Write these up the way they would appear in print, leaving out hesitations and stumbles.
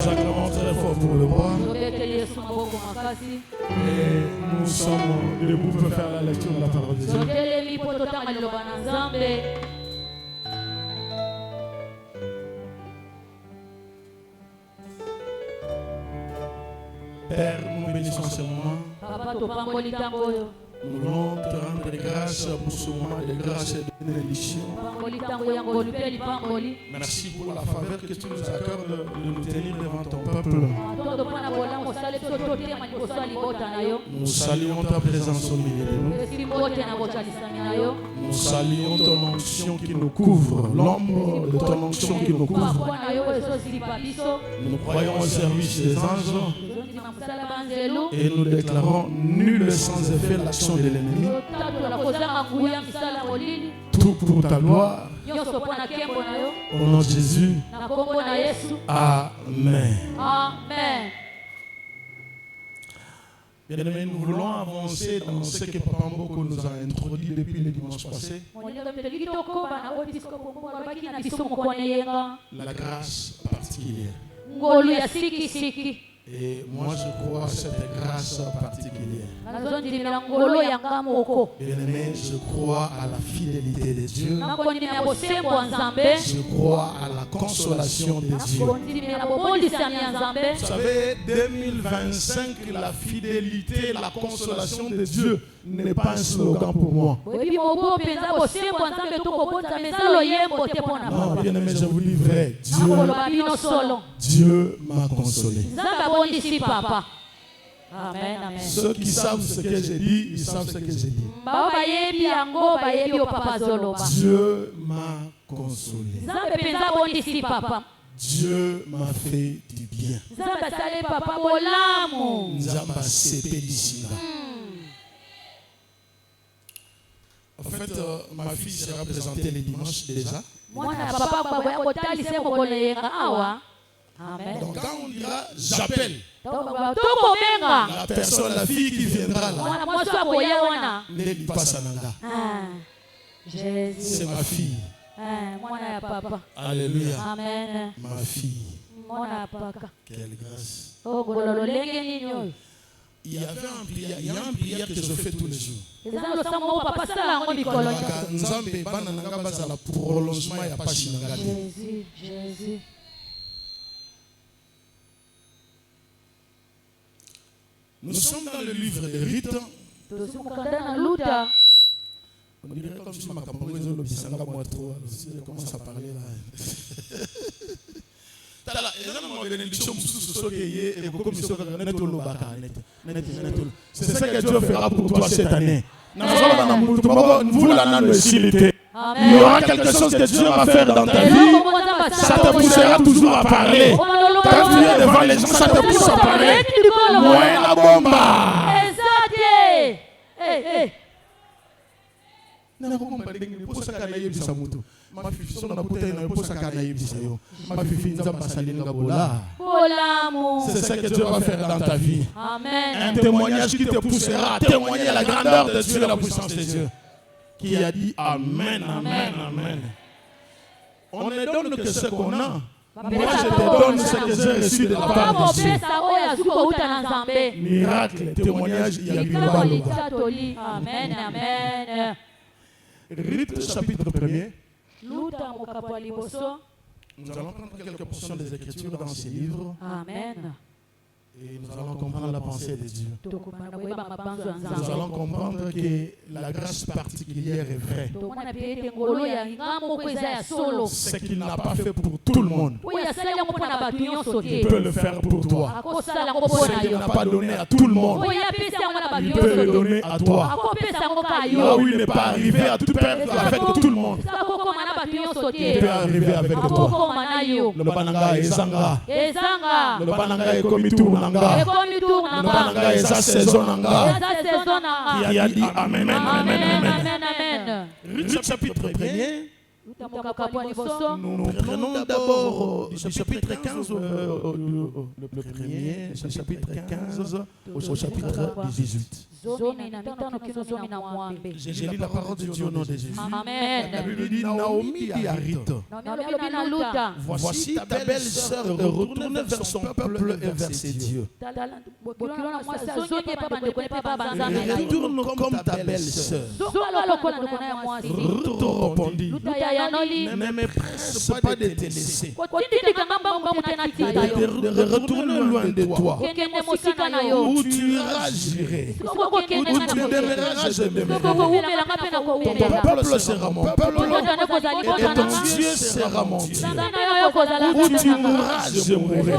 Sacrement très fort pour le boire. Et nous sommes debout pour faire la lecture de la parole de Dieu. Père, nous bénissons ce moment. Nous voulons te rendre grâce pour ce moment de grâce et de bénédiction. Merci pour la faveur que tu nous accordes de nous tenir devant ton peuple. Nous saluons ta présence au milieu de nous. Nous saluons ton onction qui nous couvre, l'ombre de ton onction qui nous couvre. Nous croyons au service des anges et nous déclarons nul sans effet l'action de l'ennemi. Tout pour ta gloire. Au nom de Jésus. Amen. Amen. Bien-aimés, nous voulons avancer dans ce que Papa Mboko nous a introduit depuis le dimanche passé. La grâce particulière. Et moi je crois à cette grâce particulière. Bien-aimé, je crois à la fidélité de Dieu. Je crois à la consolation de Dieu. Vous savez, 2025, la fidélité, la consolation de Dieu n'est pas un slogan pour moi. Non, bien-aimé, je vous dis vrai. Dieu m'a consolé. Amen, amen. Ceux qui savent ce que j'ai dit, ils savent ce que j'ai dit. Dieu m'a consolé. Dieu m'a fait du bien. En fait, ma fille sera présentée les dimanches déjà. Amen. Donc quand on dira j'appelle, la personne, la fille qui viendra là, c'est ma fille. Alléluia. Amen. Ma fille. Quelle grâce. Il y a un prière que je fais tous les jours. Jésus. Nous sommes dans le livre de Rite. On dirait comme si je commence à parler là. C'est ce que Dieu fera pour toi cette année. Il y aura quelque chose que Dieu va faire dans ta vie. Ça te poussera toujours à parler. Quand tu es devant les gens, ça te pousse à parler. Ouais, la bomba. C'est ça que Dieu va faire dans ta vie. Un témoignage qui te poussera à témoigner la grandeur de Dieu et la puissance de Dieu. Qui a dit Amen, Amen, Amen. On ne donne que ce qu'on a. Moi, je te donne ce que j'ai reçu de la part de Dieu. Miracle, témoignage, il y a eu Amen, amen. Rite, chapitre 1er. Nous allons prendre quelques portions des Écritures dans ces livres. Amen. Et nous allons comprendre la pensée de Dieu. Nous allons comprendre que la grâce particulière est vraie. Ce qu'il n'a pas fait pour tout le monde, il peut le faire pour toi. Ce qu'il n'a pas donné à tout le monde, il peut le donner à toi. Là où il n'est pas arrivé à tout perdre avec tout le monde, il peut arriver avec toi. Le bananga est zanga. Le bananga est comme tout. Qui a dit Amen, Amen, Amen. Rite chapitre 1er, Nous prenons d'abord du chapitre 15, le premier, chapitre 15 au chapitre 18. J'ai lu la parole de Dieu au nom de Jésus. Amen. La Bible dit Naomi dit à Ruth, voici ta belle-sœur retourne vers son peuple et vers ses dieux. Retourne comme ta belle-sœur. Ruth répondit, ne me presse pas de te laisser, de retourner loin de toi, où tu iras j'irai, où tu demeureras je demeurerai. Ton peuple sera mon peuple et ton Dieu sera mon Dieu. Où tu mourras je mourrai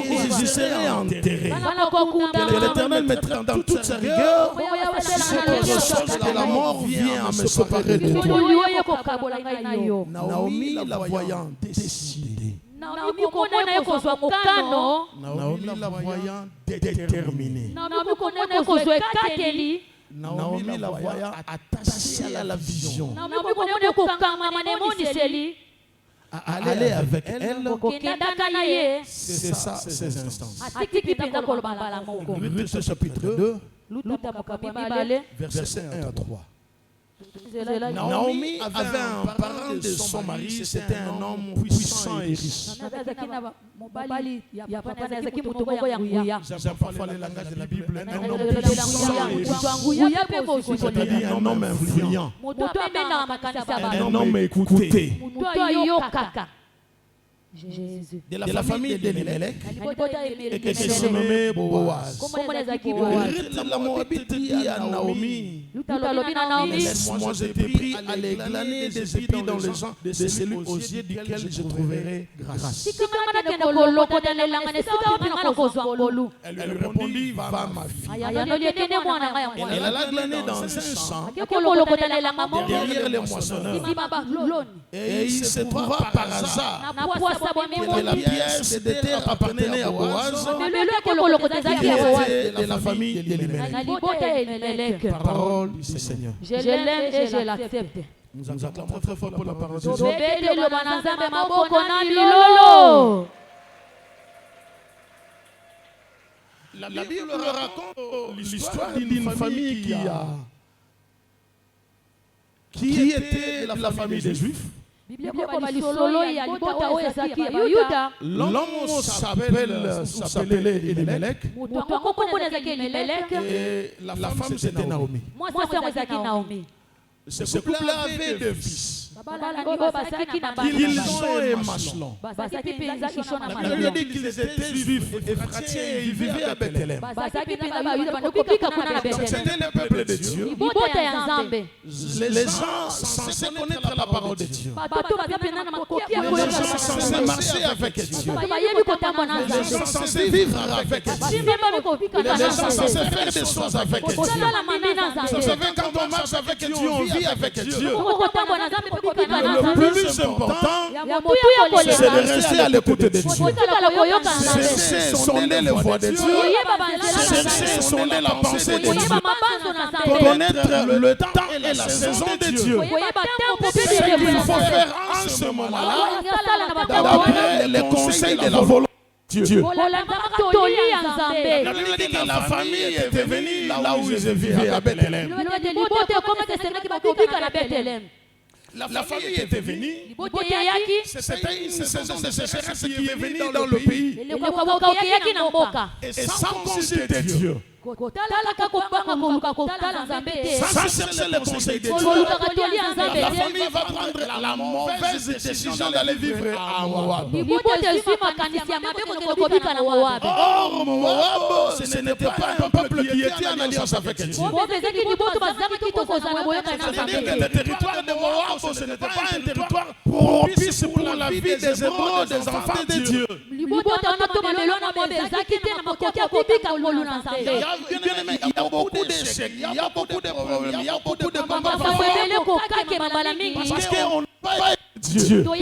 et j'y serai enterré. Que l'Éternel me traite dans toute sa rigueur, c'est autre chose que la mort vient à me séparer de toi. Naomi la voyant décidée, Naomi la voyant déterminée, Naomi la voyant attachée à la vision, à aller avec elle, c'est ça ces instances. Ruth chapitre 2, versets 1 à 3. Naomi avait un parent de son mari, c'était un homme puissant et riche. J'aime parfois le langage de la Bible, un homme puissant et riche, c'est-à-dire un homme influent, un homme écouté. De la famille d'Elimelech, et qui se nommait Boaz. Ruth la Moabite dit à Naomi, laisse-moi, je t'ai pris à aller glaner des épis dans les champs de celui aux yeux duquel je trouverai grâce. Elle lui répondit, va ma fille. Elle alla glaner dans un champ derrière les moissonneurs. Et il se trouva par hasard que la pièce de terre appartenait à Boaz, qui était de la famille d'Elimelech. Parole du Seigneur. Je l'aime et je l'accepte. Nous acclamons très fort pour la parole de Dieu. La Bible raconte l'histoire d'une famille qui était de la famille des Juifs. L'homme s'appelait Elimelech et la femme c'était Naomi. Ce couple avait deux fils, Kilson et Machlon. La Bible dit qu'ils étaient juifs, Éphratiens, et ils vivaient à Bethléem. C'était le peuple de Dieu. Les gens censés connaître la parole de Dieu. Les gens censés marcher avec Dieu. Les gens censés vivre avec Dieu. Les gens censés faire des choses avec Dieu. Vous savez, quand on marche avec Dieu, on vit avec Dieu. Le plus important, c'est de rester à l'écoute de Dieu. Chercher, sonder les voies de Dieu. Chercher, sonder la pensée de Dieu. Connaître le temps et la saison de Dieu. Ce qu'il faut faire en ce moment-là, d'après les conseils de la volonté de Dieu. La Bible dit que la famille était venue là où ils vivaient à Bethléem. La famille était venue, c'était une saison de sécheresse qui est venue dans le pays. Et sans consulter Dieu, sans chercher le conseil de Dieu, la famille va prendre la mauvaise décision d'aller vivre à Moab. Or, Moab, ce n'était pas un peuple qui était en alliance avec Dieu. C'est-à-dire que le territoire de Moab, ce n'était pas un territoire propice pour la vie des Hébreux, des enfants de Dieu. Il y a beaucoup d'échecs, il y a beaucoup de problèmes, il y a beaucoup de combats. Parce qu'on n'a pas Dieu. On ne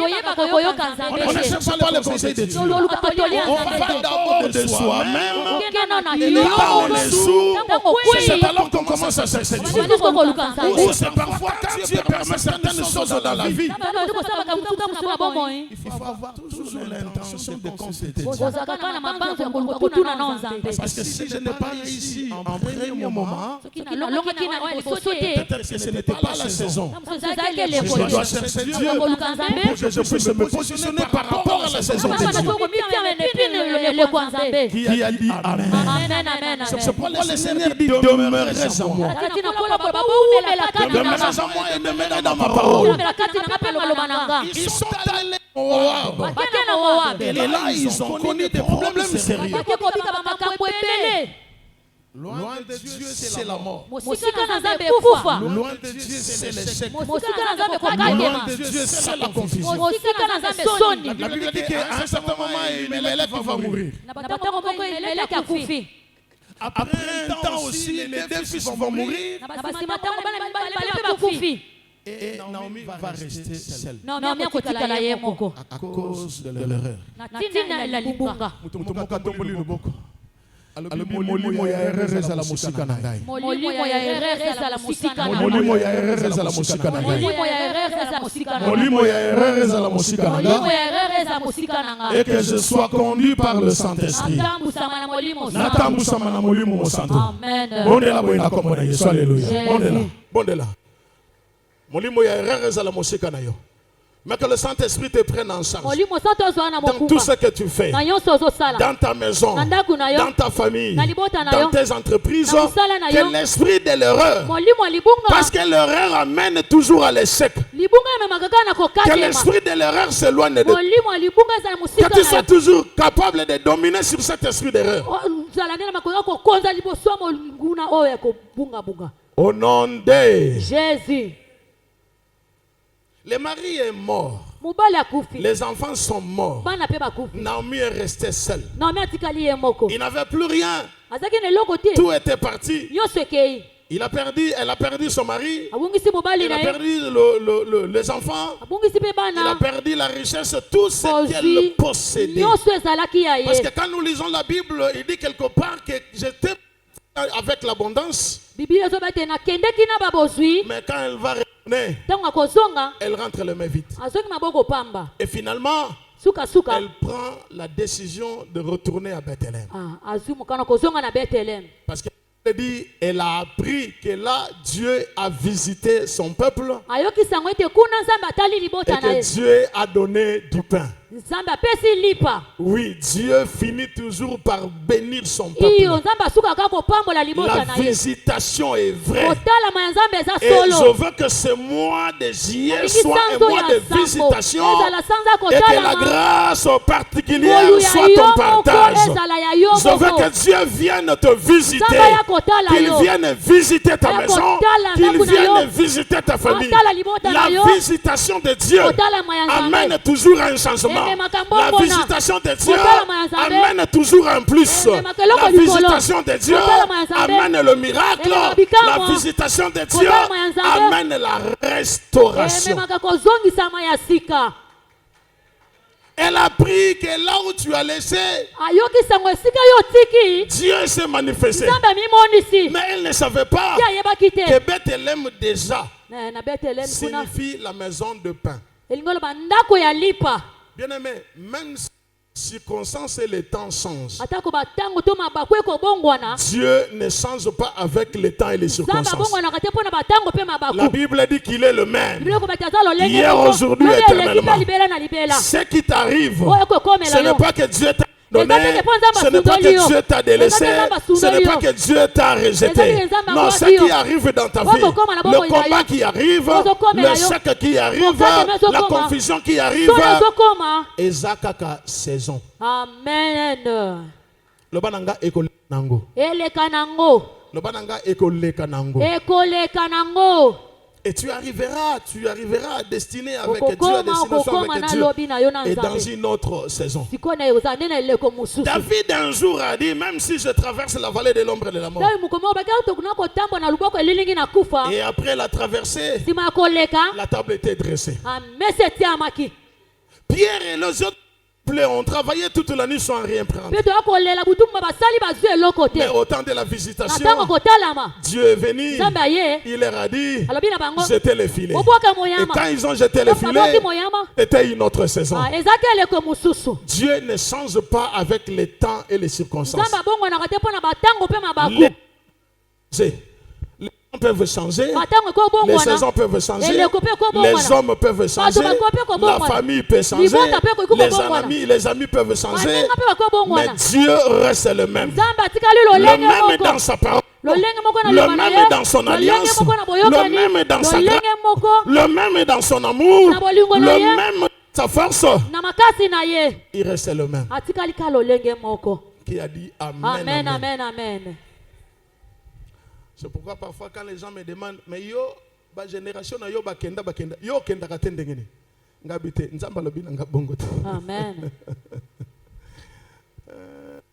cherche pas le conseil de Dieu. On va d'abord de soi-même okende et na là on est sourd, c'est okweyi alors qu'on commence à chercher Dieu. bandi kokoluka nzambe Ou c'est parfois quand Dieu permet certaines choses dans la vie. bandi kosala mosusu na bomoi Il faut avoir toujours l'intention de consulter Dieu. kozaka kaka na mabanzo ya koluka kotuna na nzambe Parce que si je n'ai pas réussi en premier moment, nalongaki na liboso te peut-être que ce n'était pas la saison. ezalaki Je eleko dois chercher Dieu koluka pour nzambe que je puisse me positionner par rapport à la saison de Dieu. eleko ya nzambe Qui a dit Amen? amen amen C'est pourquoi le Seigneur dit demeurez en moi. kati na kola kola baumela kati na Demeurez en moi et demeurez dans ma parole. umela kati na mpe maloba na nga Ils sont allés au Moab. bakena na moabe Et là, ils ont connu des problèmes sérieux. bake kobika bamakambo ebele Loin de Dieu, c'est la mort. mosika na nzambe ekufa Loin de Dieu, c'est l'échec. mosika na nzambe Loin kokangema de Dieu, c'est la confusion. mosika na nzambe soni La Bible dit qu'à un certain moment, Elimelech va mourir. na batango moko eleki akufi Après un temps aussi, les deux fils vont mourir. na basima ntango bana mibale mpe bakufi Et Naomi va rester seule naomi akotikala ye moko à cause de l'erreur. na ntina ya libunga Molimo ya erreur ezala mosika na ngai. molimo ya erreur ezala mosika na Molimo ya erreur ezala mosika na ngai. molimo ya erreur ezala mosika na Molimo ya erreur ezala mosika na molimo ngai. ya erreur ezala mosika na nga Et que je sois conduit par le Saint-Esprit. natambusama na molimo santu Natambusama na molimo mosantu. amen Bondela boye na kombo na Yesu, alléluia. Jésus. Bondela, bondela. Molimo ya erreur ezala mosika na yo. Mais que le Saint-Esprit te prenne en charge molimo santu ozwa na dans tout mokumba ce que tu fais, na nyonso ozosala dans ta maison, na ndako na yo dans ta famille, na libota na dans yo tes entreprises, na mosala na que yo l'esprit de l'erreur, molimo ya libunga parce que l'erreur amène toujours à l'échec, libunga ememaka kaka na que kokatema l'esprit de l'erreur s'éloigne de toi, molimo ya libunga ezala mosika que tu na sois yo toujours capable de dominer sur cet esprit d'erreur. zala nde na makoki kokonza liboso ya molinguna oyo ya kobungabunga Au nom de jésus le mari est mort, mobali akufi les enfants sont morts, bana mpe bakufi Naomi est restée seule. naomi atikali ye moko Il n'avait plus rien, azalaki na eloko te tout était parti. nyonso ekei Elle a perdu son mari, abungisi mobali elle na a ye perdu les enfants, abungisi mpe elle a bana perdu la richesse, tout ce qu'elle kozwi possédait. nyonso ezalaki ya Parce que ye quand nous lisons la Bible, il dit quelque part que j'étais avec l'abondance, biblia ezoba ete nakendeki na babozwi mais quand elle va retourner, ntango akozonga elle rentre les mains vides. azongi maboko pamba Et finalement, sukasuka elle prend la décision de retourner à Bethléem. azwi mokano kozonga na betelem Parce qu'elle dit, elle a appris que là, Dieu a visité son peuple ayokisa ete kuna nzambe atali et libota na que ye Dieu a donné du pain. nzambe apesi lipa Oui, Dieu finit toujours par bénir son iyo peuple. nzambe asukaka kopambola libota La na ye visitation est vraie. kotalama ya nzambe eza Et je solo veux que ce mois de juillet Alingi soit un sanzo mois ya de sango. visitation ezala sanza et que la kotalama grâce particulière ngolu ya soit yo ton moko partage. ezala ya yo Je veux moko que Dieu vienne te visiter, nzambe ya kotala qu'il yo vienne visiter ta Aya maison, kotala qu'il ndako na vienne yo. visiter ta famille. Kotala libota na La yo. visitation de Dieu kotalama ya nzambe amène toujours un changement. Ememaka La mbongona. visitation de Dieu Kotalama ya nzambe. amène toujours un plus. Ememaka eloko La likolo. visitation de Dieu Kotalama ya nzambe. amène le miracle. Ememaka bikamwa. La visitation de Dieu Kotalama ya nzambe. amène la restauration. ememaka kozongisama ya sika Elle a appris que là où tu as laissé, ayokisango esika yo otiki Dieu s'est manifesté. nzambe amimonisi Mais elle ne savait pas ye ayebaki que te Bethléem déjà na betelem kuna signifie la maison de pain. elingi oloba ndako ya lipa Bien aimé, même si les circonstances et les temps changent, atako batango to mabaku ekobongwana Dieu ne change pas avec les temps et les nzambe circonstances. abongwanaka te mpo na batango mpe La mabaku Bible dit qu'il est le même. biblia ekobaki aza lolenge Hier, moko, aujourd'hui, lelo eleki éternellement. mpe libela na libela Ce qui t'arrive, oyo ekokomela ce n'est yo pas que Dieu t'a donné, Eza te ke po Nzambe ce n'est pas asundoli yo. que Dieu t'a délaissé, Eza te Nzambe ce n'est asundoli pas yo. que Dieu t'a Eza rejeté. te Nzambe Non, ce akwaki qui yo. arrive dans ta Wako vie, koma na boko le combat na yo. qui arrive, Ozo komela yo. l'échec qui arrive, Kokate mezo la koma. confusion qui arrive, soni ezokoma ezakaka saison. amen Lobananga ekoleka nango. eleka nango Lobananga ekoleka nango. ekoleka nango Et tu arriveras à destiner avec Dieu, à okokoma destination okokoma avec na Dieu. lobi na yo na Et dans nzambe une autre saison. sikoyo na eza nde na eleko mosusu David un jour a dit, même si je traverse la vallée de l'ombre de la mort, ntango mokomi obaki tokuna kotambola na luboko elilingi na kufa et après la traversée, nsima ya koleka la table était dressée. amesa etiamaki Pierre et les autres On travaillait toute la nuit sans rien prendre. Pe tokolela butumba basali bazwi eloko te. Mais au temps de la visitation, Natango kotalama. Dieu est venu. Nzambe aye. Il leur a dit, Alobi na bango. jetez les filets. Obwaka Et moyama. quand ils ont jeté les filets, c'était une autre saison. Ah, ezaki eleko mususu. Dieu ne change pas avec les temps et les circonstances. Nzambe abongo na kote pona batango pe mabaku. Les temps peuvent changer, Batango ko bongo les na. saisons peuvent changer, Eleko pe ko bongo les na. hommes peuvent changer, la famille peut changer, les amis peuvent changer, mais Dieu reste le même. Le même dans sa parole, le même dans son alliance, le même dans sa grâce, le même dans son amour, le même dans sa force. Il reste le même. Qui a dit Amen. Amen, amen, amen. C'est pourquoi parfois quand les gens me demandent, mais yo, ba génération na yo bakenda, yo kenda katende ngene. Ngabite, nzamba lobi nga bongo te. Amen.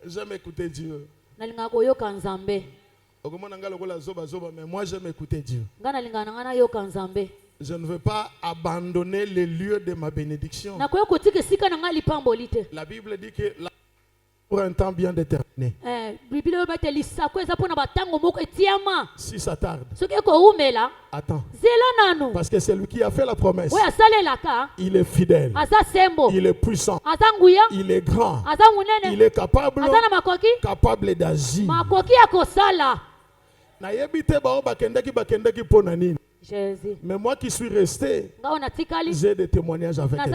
J'aime écouter Dieu. Nalinga koyoka nzambe. Okomona nga lokola zoba, mais moi j'aime écouter Dieu. Nga nalinga nanga yoka nzambe. Je ne veux pas abandonner les lieux de ma bénédiction. Nakoyo kotika sika nanga lipamboli te. La Bible dit que pour un temps bien déterminé. Bible bate lisako eza pona batango moko etiama. Si ça tarde. Soki ko umela. Attends. Zela nanu. Parce que c'est lui qui a fait la promesse. Oui, asalelaka. Il est fidèle. Asa sembo. Il est puissant. Asa nguya. Il est grand. Asa munene. Il est capable. Asa na makoki. Capable d'agir. Makoki akosala. Na yebite ba bakendaki pona nini. Jésus. Mais moi qui suis resté, j'ai des témoignages avec Dieu.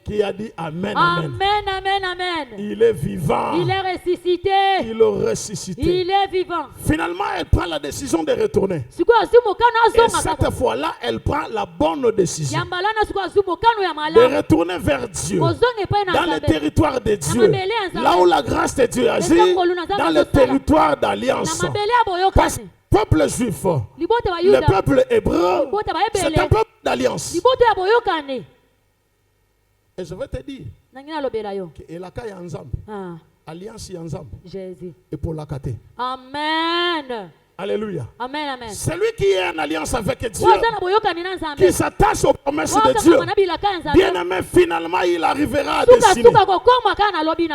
Qui a dit Amen, Amen. Amen, Amen, Amen. Il est vivant. Il est ressuscité. Il est ressuscité. Il est vivant. Finalement, elle prend la décision de retourner. Et cette fois-là, elle prend la bonne décision. De retourner vers Dieu. Dans le territoire de Dieu. Là où la grâce de Dieu agit. Dans le territoire d'alliance. Parce que le peuple juif, le peuple hébreu, c'est un peuple d'alliance. Et je vais te dire que la caille ensemble, alliance ensemble, et pour la kate. Amen. Alléluia. Amen, amen. Celui qui est en alliance avec Dieu, qui s'attache aux promesses de Dieu, bien aimé, finalement il arrivera à destiner.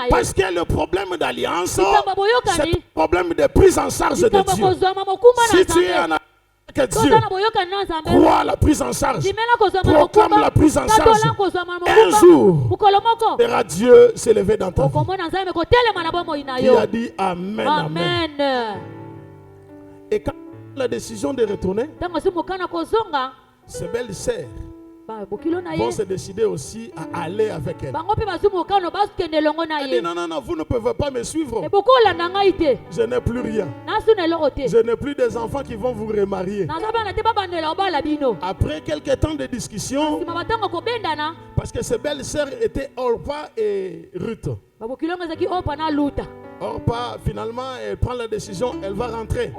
Parce que le problème d'alliance, c'est un problème de prise en charge de Dieu. Si tu es en alliance avec Dieu, crois à la prise en charge, proclame la prise en charge. Un jour, verra Dieu s'élever dans ta vie. Qui a dit Amen, Amen. Et quand la décision de retourner, ces belles sœurs vont se décider aussi à aller avec elle. Elle dit non, vous ne pouvez pas me suivre. Je n'ai plus rien. Je n'ai plus des enfants qui vont vous remarier. Après quelques temps de discussion, parce que ces belles sœurs étaient Orpa et Ruth. Orpa, finalement, elle prend la décision, elle va rentrer.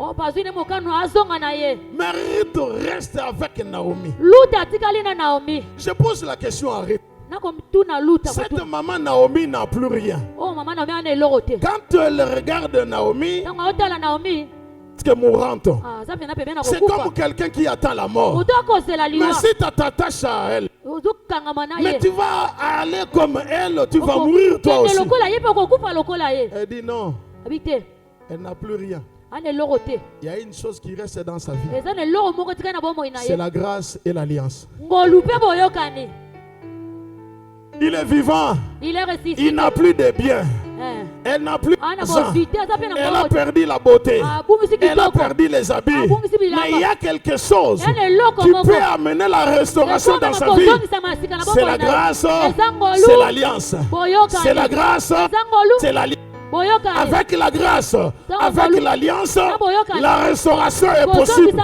Mais Ruth reste avec Naomi. Je pose la question à Ruth. Cette maman Naomi n'a plus rien. Quand elle regarde Naomi, c'est mourante. C'est comme quelqu'un qui attend la mort. Mais si tu t'attaches à elle, mais tu vas aller comme elle, tu vas mourir toi aussi. Elle dit non. Elle n'a plus rien. Il y a une chose qui reste dans sa vie. C'est la grâce et l'alliance. Il est vivant. Il n'a plus de biens. Elle n'a plus d'argent. Elle a perdu la beauté. Elle a perdu les habits. Mais il y a quelque chose qui peut amener la restauration dans sa vie. C'est la grâce, c'est l'alliance. C'est la grâce, c'est l'alliance. Avec la grâce, avec l'alliance, la restauration est possible.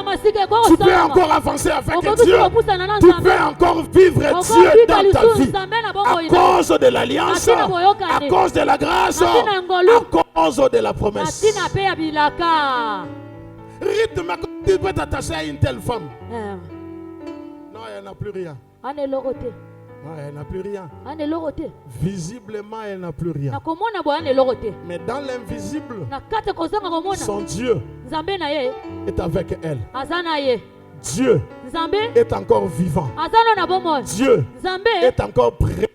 Tu peux encore avancer avec Dieu. Tu peux encore vivre Dieu dans ta vie. À cause de l'alliance, à cause de la grâce, à cause de la promesse. Rythme, tu peux t'attacher à une telle femme. Non, elle n'a plus rien. Non, elle n'a plus rien. Visiblement, elle n'a plus rien. Mais dans l'invisible, son Dieu est avec elle. Dieu est encore vivant. Dieu est encore prêt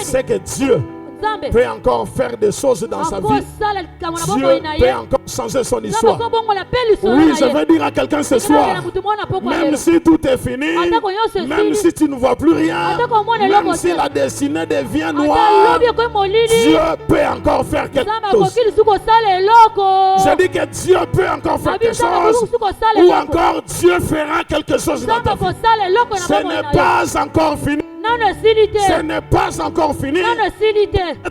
c'est que Dieu peut encore faire des choses dans sa vie. Dieu peut encore changer son histoire. Oui, je veux dire à quelqu'un ce soir, même si tout est fini, même si tu ne vois plus rien, même si la destinée devient noire, Dieu peut encore faire quelque chose. Je dis que Dieu peut encore faire quelque chose, ou encore Dieu fera quelque chose dans ta vie. Ce n'est pas encore fini. Ce n'est pas encore fini.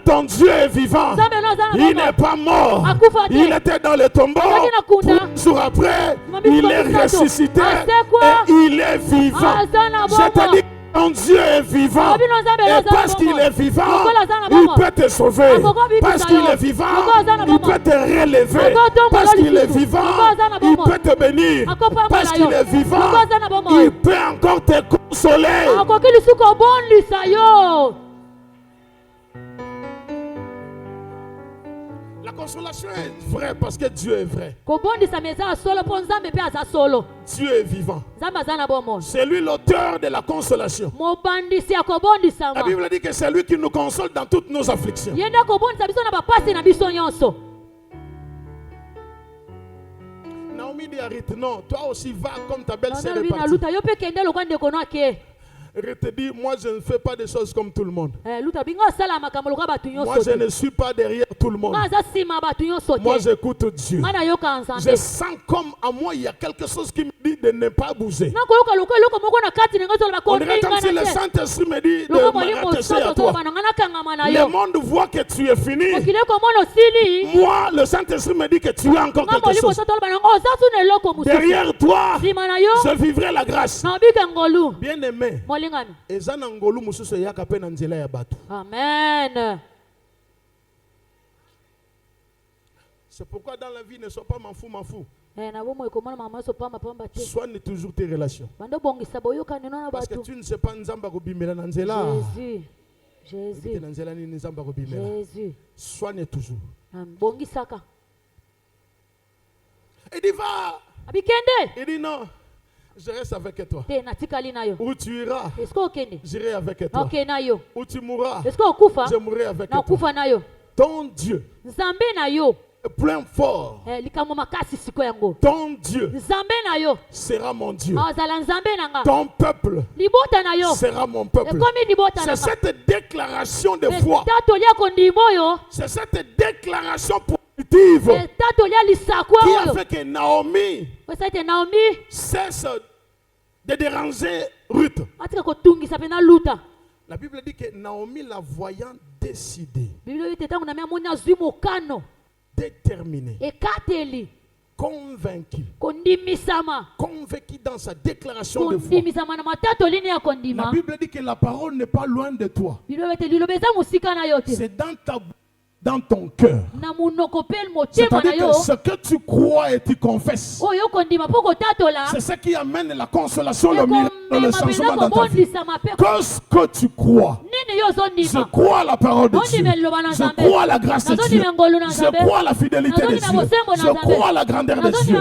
Ton Dieu est vivant. Il n'est pas mort. Il était dans le tombeau. 3 jours après, il est ressuscité et il est vivant. Je te dis, ton Dieu est vivant. Et parce qu'il est vivant, il peut te sauver. Parce qu'il est vivant, il peut te relever. Parce qu'il est vivant, il peut te bénir. Parce qu'il est vivant, il peut encore te consoler. La consolation est vraie parce que Dieu est vrai. Dieu est vivant. C'est lui l'auteur de la consolation. La Bible dit que c'est lui qui nous console dans toutes nos afflictions. Naomi dit à Ruth, non, toi aussi va comme ta belle-sœur est partie. Ruth dit, moi je ne fais pas des choses comme tout le monde. Moi je ne suis pas derrière tout le monde. Moi j'écoute Dieu. Je sens comme à moi il y a quelque chose qui me dit de ne pas bouger. On dirait comme si le Saint-Esprit me dit de me rattacher à toi. Le monde voit que tu es fini. Moi le Saint-Esprit me dit que tu as encore quelque chose. Derrière toi, je vivrai la grâce. Bien aimé. Amen. C'est pourquoi dans la vie ne sois pas m'en fou. Soigne toujours tes relations. Parce que tu ne sais pas Nzamba Kobimela Nanzela. Jésus. Soigne toujours. Il dit va. Il dit non. Je reste avec toi. Où tu iras, j'irai avec toi. Où tu mourras, je mourrai avec toi. Ton Dieu est plein fort. Ton Dieu sera mon Dieu. Ton peuple sera mon peuple. C'est cette déclaration de foi. C'est cette déclaration positive qui a fait que Naomi cesse de déranger Ruth. La Bible dit que Naomi, la voyant décidée, déterminée, convaincue dans sa déclaration de foi. La Bible dit que la parole n'est pas loin de toi. C'est dans ton cœur. C'est-à-dire que ce que tu crois et tu confesses, c'est ce qui amène la consolation, le miracle, le changement dans ta vie. Qu'est-ce que tu crois? Je crois à la parole de Dieu. Je crois à la grâce de Dieu. Je crois à la fidélité de Dieu. Je crois à la grandeur de Dieu.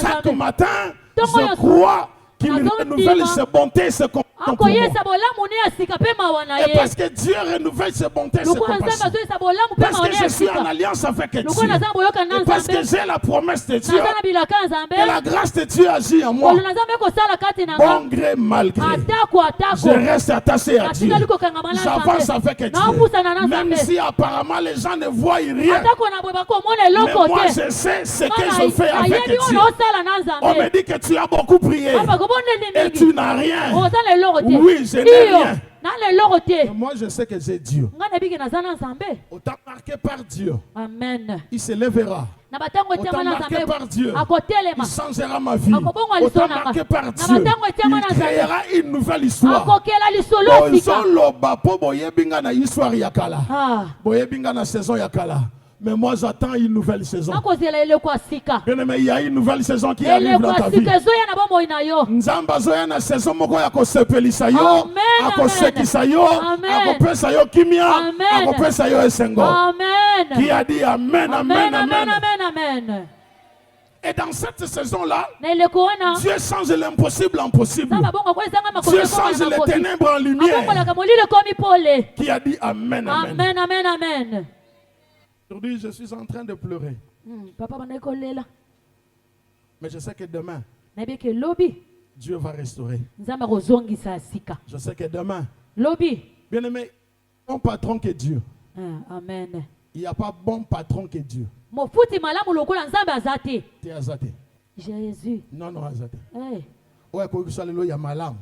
Chaque matin, je crois qu'il renouvelle ses bontés et ses compassions pour moi. Et parce que Dieu renouvelle ses bontés et ses compassions, parce que je suis en alliance avec Dieu, et parce que j'ai la promesse de Dieu, et la grâce de Dieu agit en moi, bon gré, mal gré, je reste attaché à Dieu. J'avance avec Dieu. Même si apparemment les gens ne voient rien, mais moi je sais ce que je fais avec Dieu. On me dit que tu as beaucoup prié et tu n'as rien. Oui, je n'ai rien. Mais moi je sais que j'ai Dieu. Autant marqué par Dieu, il se lèvera. Autant marqué par Dieu, il changera ma vie. Autant marqué par Dieu, il créera une nouvelle histoire. Mais moi j'attends une nouvelle saison. Bien aimé, il y a une nouvelle saison qui arrive dans ta vie. Nzamba zoya na saison moko ya kosepelisa yo, akosekisa yo, akopesa yo kimia, akopesa yo esengo. Qui a dit amen, amen, amen. Et dans cette saison-là, na ile kuona Dieu change l'impossible en possible. nzambe abonga kwezanga Dieu makosa change les ténèbres en lumière. abonga molile komi pole. Qui a dit Amen, Amen. Amen, amen, amen. Aujourd'hui, je suis en train de pleurer. Papa bana kolela. Mais je sais que demain, Na bien que lobi Dieu va restaurer. nzambe kozongisa sika. Je sais que demain, Lobi. bien aimé, bon patron que Dieu. Amen. Il n'y a pas bon patron que Dieu. Mofuti malamu lokola nzambe azate. Tu es azate. Jésus. Non, non, azate. Hey, Ouais, quand il y a malam.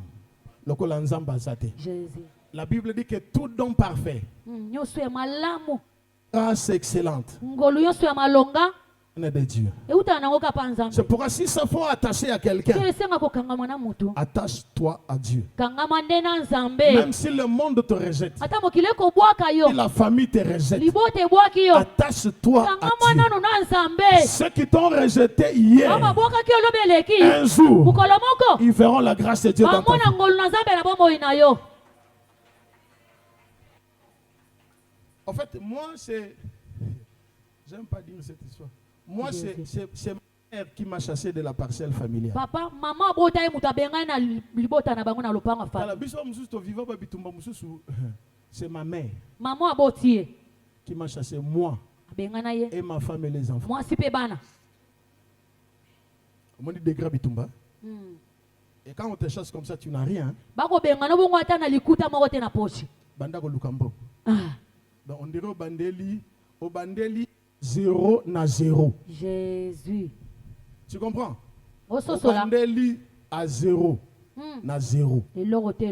Lokola nzamba azate. Jésus. La Bible dit que tout don parfait, Nyonso ya malamu. grâce excellente, Ngolu nyonso ya malonga. est de Dieu. Euta nango kapa nzambe. C'est pourquoi si ça faut attacher à quelqu'un, Esenga kokangama na mutu. attache-toi à Dieu. Kangama nde na nzambe. Même si le monde te rejette, Ata mokile kobwaka yo. si la famille te rejette, Libote ebwaki yo. attache-toi à Kangama Dieu. nanu na nzambe. Ceux qui t'ont rejeté hier, Mama bwakaki yo lobeleki. un jour, Mukolo moko. ils verront la grâce de Dieu dans ta vie. Bamona ngolu na nzambe na bomoi na yo. En fait, moi, c'est... J'aime pas dire cette histoire. Moi, c'est ma mère qui m'a chassé de la parcelle familiale. Papa, maman bota ye muta benga na libota na bango na lopanga fa. C'est ma mère Maman abotie. qui m'a chassé, moi Benga na ye. et ma femme et les enfants. Moi si pe bana. On dit degré bitumba. Et quand on te chasse comme ça, tu n'as rien. Bako benga no bongo ata na likuta moko te na poche. Bandako lukambo. Ah, Donc on dirait au bandeli 0 na 0. Jésus. Tu comprends? Au Au sosola. bandeli à 0 na 0. Elorote.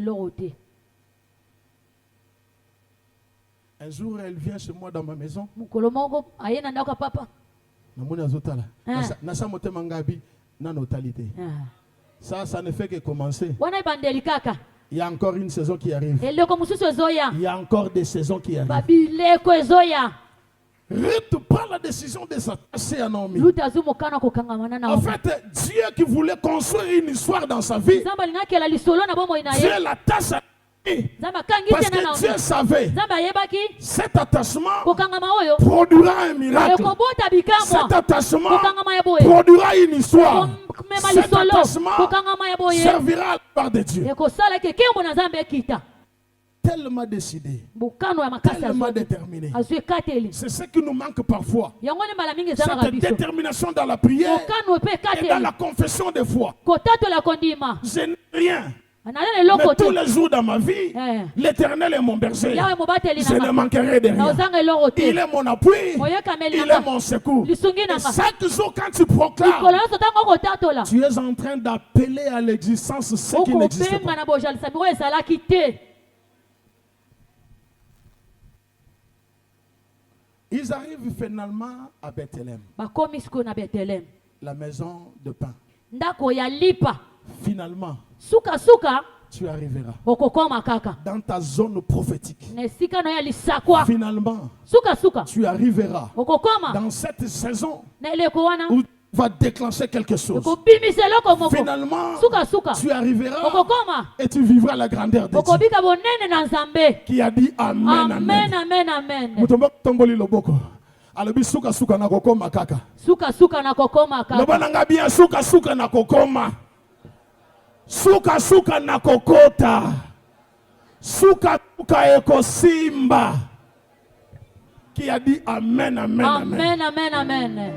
Un jour, elle vient chez moi dans ma maison. Mukolo moko aye na ndako papa. Namoni azotala. Nasa motema ngabi na notalité. Ça ne fait que commencer. Wana bandeli kaka. Il y a encore une saison qui arrive. Eloko mususu ezoya. Il y a encore des saisons qui arrivent. Babileko ezoya. Ruth prend la décision de s'attacher à Naomi. Luta zumukana kokangamana na. En fait, Dieu qui voulait construire une histoire dans sa vie, Zamba linakela lisolo na bomoi na ye. Dieu l'attache à Naomi. Zamba kangi Parce tena na. que Dieu savait Zamba yebaki cet attachement kokangama oyo. produira un miracle. Ekobota bikamwa. Cet attachement Kokangama ya boye. produira une histoire. Mema Cet lisolo. attachement Kokangama ya boye. servira à la gloire de Dieu. Ekosala ke kembo na Nzambe ekita. Tellement décidé, Bukano ya makasi tellement azo. déterminé. Azwe kateli. C'est ce qui nous manque parfois. Yango ne mala mingi zanga Cette biso. détermination dans la prière Bukano pe et dans kateli. la confession de foi. Kotato la kondima. Je n'ai rien. Anala le loko Mais tous te. les jours dans ma vie, l'Éternel est mon berger. Yawe mobateli Je ne na. manquerai de Na rien. ozanga eloko te. Il est mon appui. Moye kameli Il est na. mon secours. Lisungi Et na. chaque jour, quand tu proclames, Kolo so tango kotato la. tu es en train d'appeler à l'existence ce qui Oko n'existe benga pas. na bojali samiro ezalaki te. Ils arrivent finalement à Bethléem, Bakomi siko na Bethlehem. la maison de pain. Ndako ya lipa. Finalement, Suka tu arriveras okokoma kaka. dans ta zone prophétique. Nesika no ya lisakwa. Finalement, Suka tu arriveras okokoma. dans cette saison Na eleko wana. où tu vas déclencher quelque chose. Okobimisa eloko moko. Finalement, Suka. tu arriveras Okokoma. et tu vivras la grandeur de Dieu. Okobika bonene na Nzambe. Qui a dit Amen, Amen, Amen. amen, amen. Mutombo tomboli loboko. Alobi suka na kokoma kaka. Suka na kokoma kaka. Lobananga bien suka na kokoma. Suka na kokota. Suka ekosimba. Qui a dit Amen, Amen, Amen. Amen, amen, amen.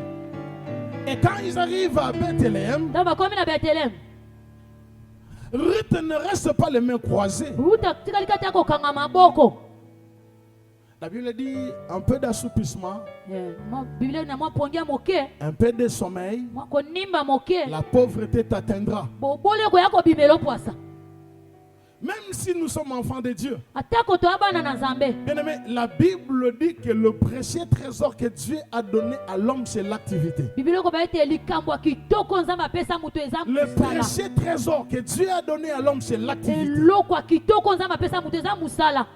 Et quand ils arrivent à Bethléem, Dans bakomi na Bethlehem. Ruth ne reste pas les mains croisées. Ruta tikalika ta kokanga maboko. La Bible dit un peu d'assoupissement, Mo Bible na mo pongia moke. un peu de sommeil, Mo konimba moke. la pauvreté t'atteindra. Bobole ko yako bimelo poasa. Même si nous sommes enfants de Dieu. Atako to abana na Nzambe. Bien aimé, la Bible dit que le précieux trésor que Dieu a donné à l'homme, c'est l'activité. Bible ko ba ete likambo kitoko Nzambe apesa mutu eza Le musala. précieux trésor que Dieu a donné à l'homme, c'est l'activité. Eloko kitoko Nzambe apesa mutu eza musala.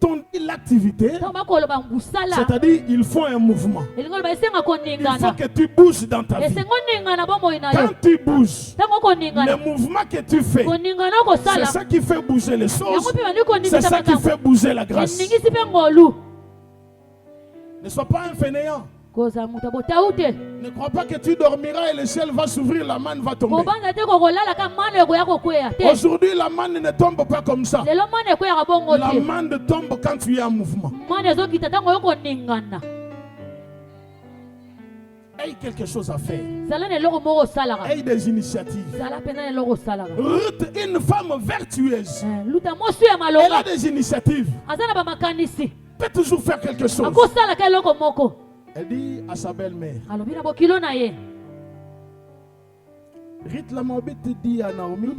Quand on dit l'activité, Tamba ko loba musala. c'est-à-dire il faut un mouvement. Elingo ba esenga Il faut koningana. que tu bouges dans ta vie. Esengo ningana bomoi na yo. Quand tu bouges, Tango koningana. le mouvement que tu fais, Koningana ko c'est sala. ça qui fait bouger les choses. Yango pe bandi koningisa C'est ça qui makambo. fait bouger la grâce. Eningisi pe ngolu. Ne sois pas un fainéant. Ne crois pas que tu dormiras et le ciel va s'ouvrir, la manne va tomber. Aujourd'hui, la manne ne tombe pas comme ça. La manne tombe quand tu es en mouvement. Aie quelque chose à faire. Aie des initiatives. Ruth, une femme vertueuse. Elle a des initiatives. Elle peut toujours faire quelque chose. Elle dit à sa belle-mère. Ruth la Moabite dit à Naomi,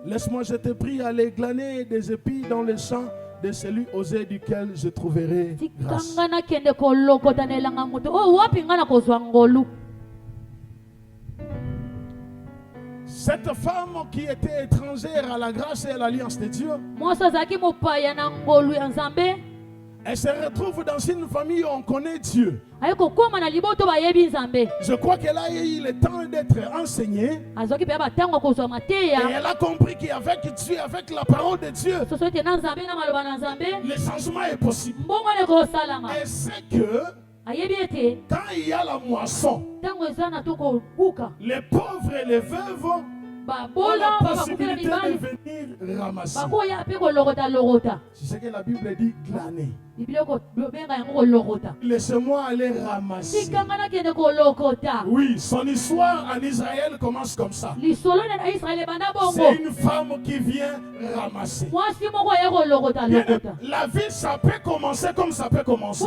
laisse-moi, je te prie, aller glaner des épis dans les champs de celui osé duquel je trouverai grâce. Cette femme qui était étrangère à la grâce et à l'alliance de Dieu, elle se retrouve dans une famille où on connaît Dieu. Je crois qu'elle a eu le temps d'être enseignée. Et elle a compris qu'avec Dieu, avec la parole de Dieu, le changement est possible. Elle sait que quand il y a la moisson, les pauvres et les veuves ont la possibilité de venir ramasser. C'est ce que la Bible dit, glaner. Laissez-moi aller ramasser. Oui, son histoire en Israël commence comme ça. C'est une femme qui vient ramasser. La vie, ça peut commencer comme ça peut commencer.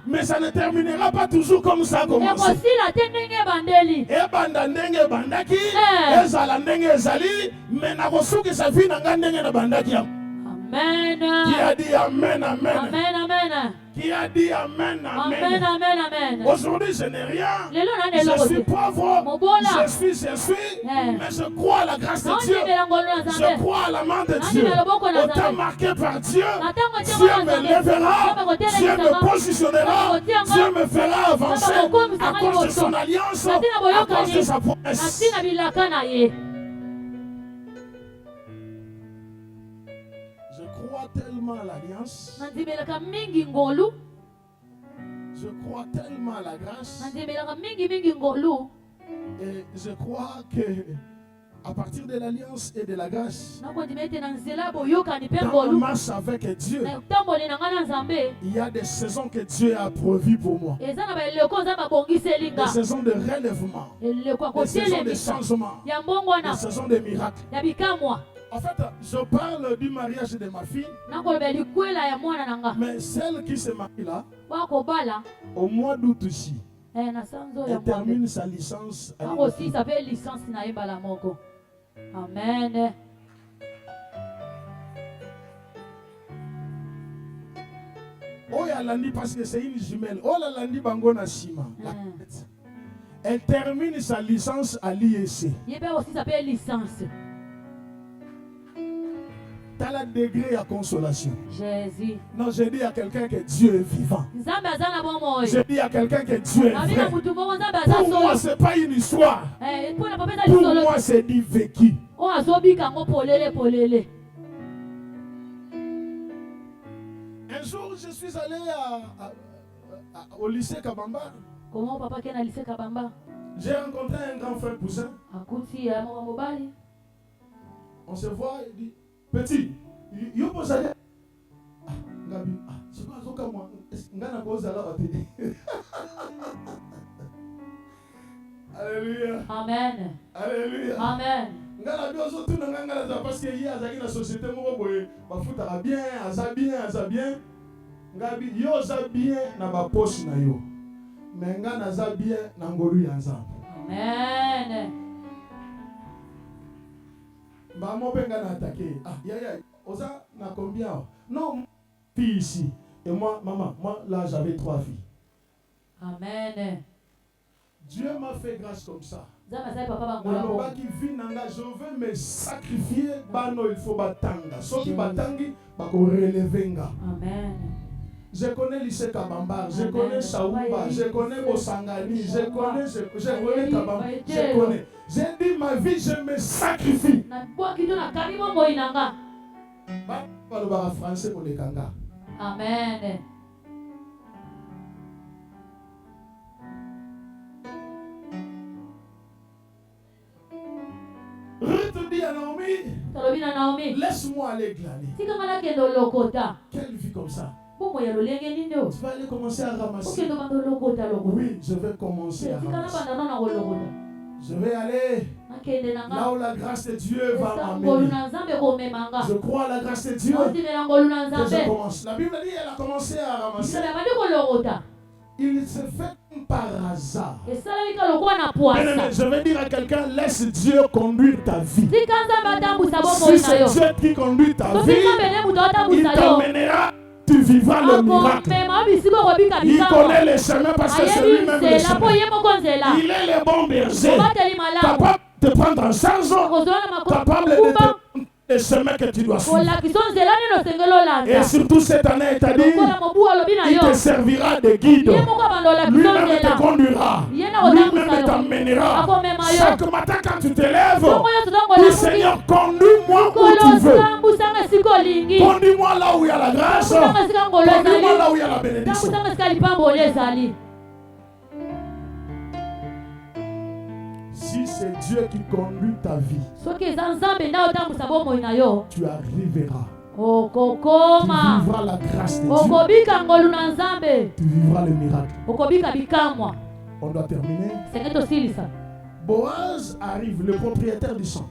Mais ça ne terminera pas toujours comme ça a commencé. Amen. Qui a dit Amen, Amen. Amen, Amen. Qui a dit Amen, Amen. Amen, Amen, Amen. Aujourd'hui, je n'ai rien. Je suis pauvre. Je suis. Mais je crois à la grâce de Dieu. Je crois à la main de Dieu. Autant marqué par Dieu, Dieu me lèvera. Dieu me positionnera. Dieu me fera avancer à cause de son alliance, à cause de sa promesse. Je crois tellement à l'alliance. Je crois tellement à la grâce. Et je crois que à partir de l'alliance et de la grâce, dans ma marche avec Dieu, il y a des saisons que Dieu a prévues pour moi. Des saisons de relèvement, des saisons de changement, des saisons de miracles. En fait, je parle du mariage de ma fille, mais celle qui se marie là, au mois d'août ici, elle termine sa licence. Amen. Oh Yalandi, parce que c'est une jumelle. Oh Yalandi Bangona Sima. Elle termine sa licence à l'IEC. Aussi s'appelle licence. T'as le degré à consolation. Jésus. Non, je dis à quelqu'un que Dieu est vivant. Je dis à quelqu'un que Dieu est vrai. Pour moi, ce n'est pas une histoire. Pour moi, c'est du vécu. Un jour, je suis allé au lycée Kabamba. Comment papa qui est au lycée Kabamba? J'ai rencontré un grand frère Poussin. On se voit, il dit, petit, il peut aller. C'est quoi ça moi? Alléluia. Amen. Alléluia. Amen. Parce qu'il y a une société qui a bien, bien. Ngabi yo za bien na ba poche na yo. Mais nga na za bien na ngolu ya nzambe. Amen. Ba mo benga na attaquer. Ah ya oza na combien? Non, fille ici. Et moi maman, moi là j'avais 3 filles. Amen. Dieu m'a fait grâce comme ça. Je veux me sacrifier, il faut batanga. Ceux qui batangi, relevenga. Amen. Je connais lycée Kabamba, je connais Saouba, je connais Bosangani, je connais Kabamba, je connais. J'ai dit ma vie, je me sacrifie. Amen. Laisse-moi aller glaner. Quelle vie comme ça? Tu vas aller commencer à ramasser. Oui, je vais commencer à ramasser. Je vais aller là où la grâce de Dieu va m'amener. Je crois à la grâce de Dieu. Que je commence. La Bible dit qu'elle a commencé à ramasser. Il se fait par hasard. Je vais dire à quelqu'un, laisse Dieu conduire ta vie. Si c'est Dieu qui conduit ta vie, il t'emmènera. Tu vivras le miracle. Il connaît les chemins parce que c'est lui-même le chemin. Il est le bon berger. Capable de prendre en charge. Capable de te les chemins que tu dois suivre. Et surtout cette année, il t'a dit, il te servira de guide. Lui-même te conduira. Lui-même t'emmènera. Chaque matin quand tu te lèves, dis Seigneur, conduis-moi où tu veux. Conduis-moi là où il y a la grâce. Conduis-moi là où il y a la bénédiction. Si c'est Dieu qui conduit ta vie, tu arriveras. Tu vivras la grâce de Dieu. Tu vivras le miracle. On doit terminer. Boaz arrive, le propriétaire du champ.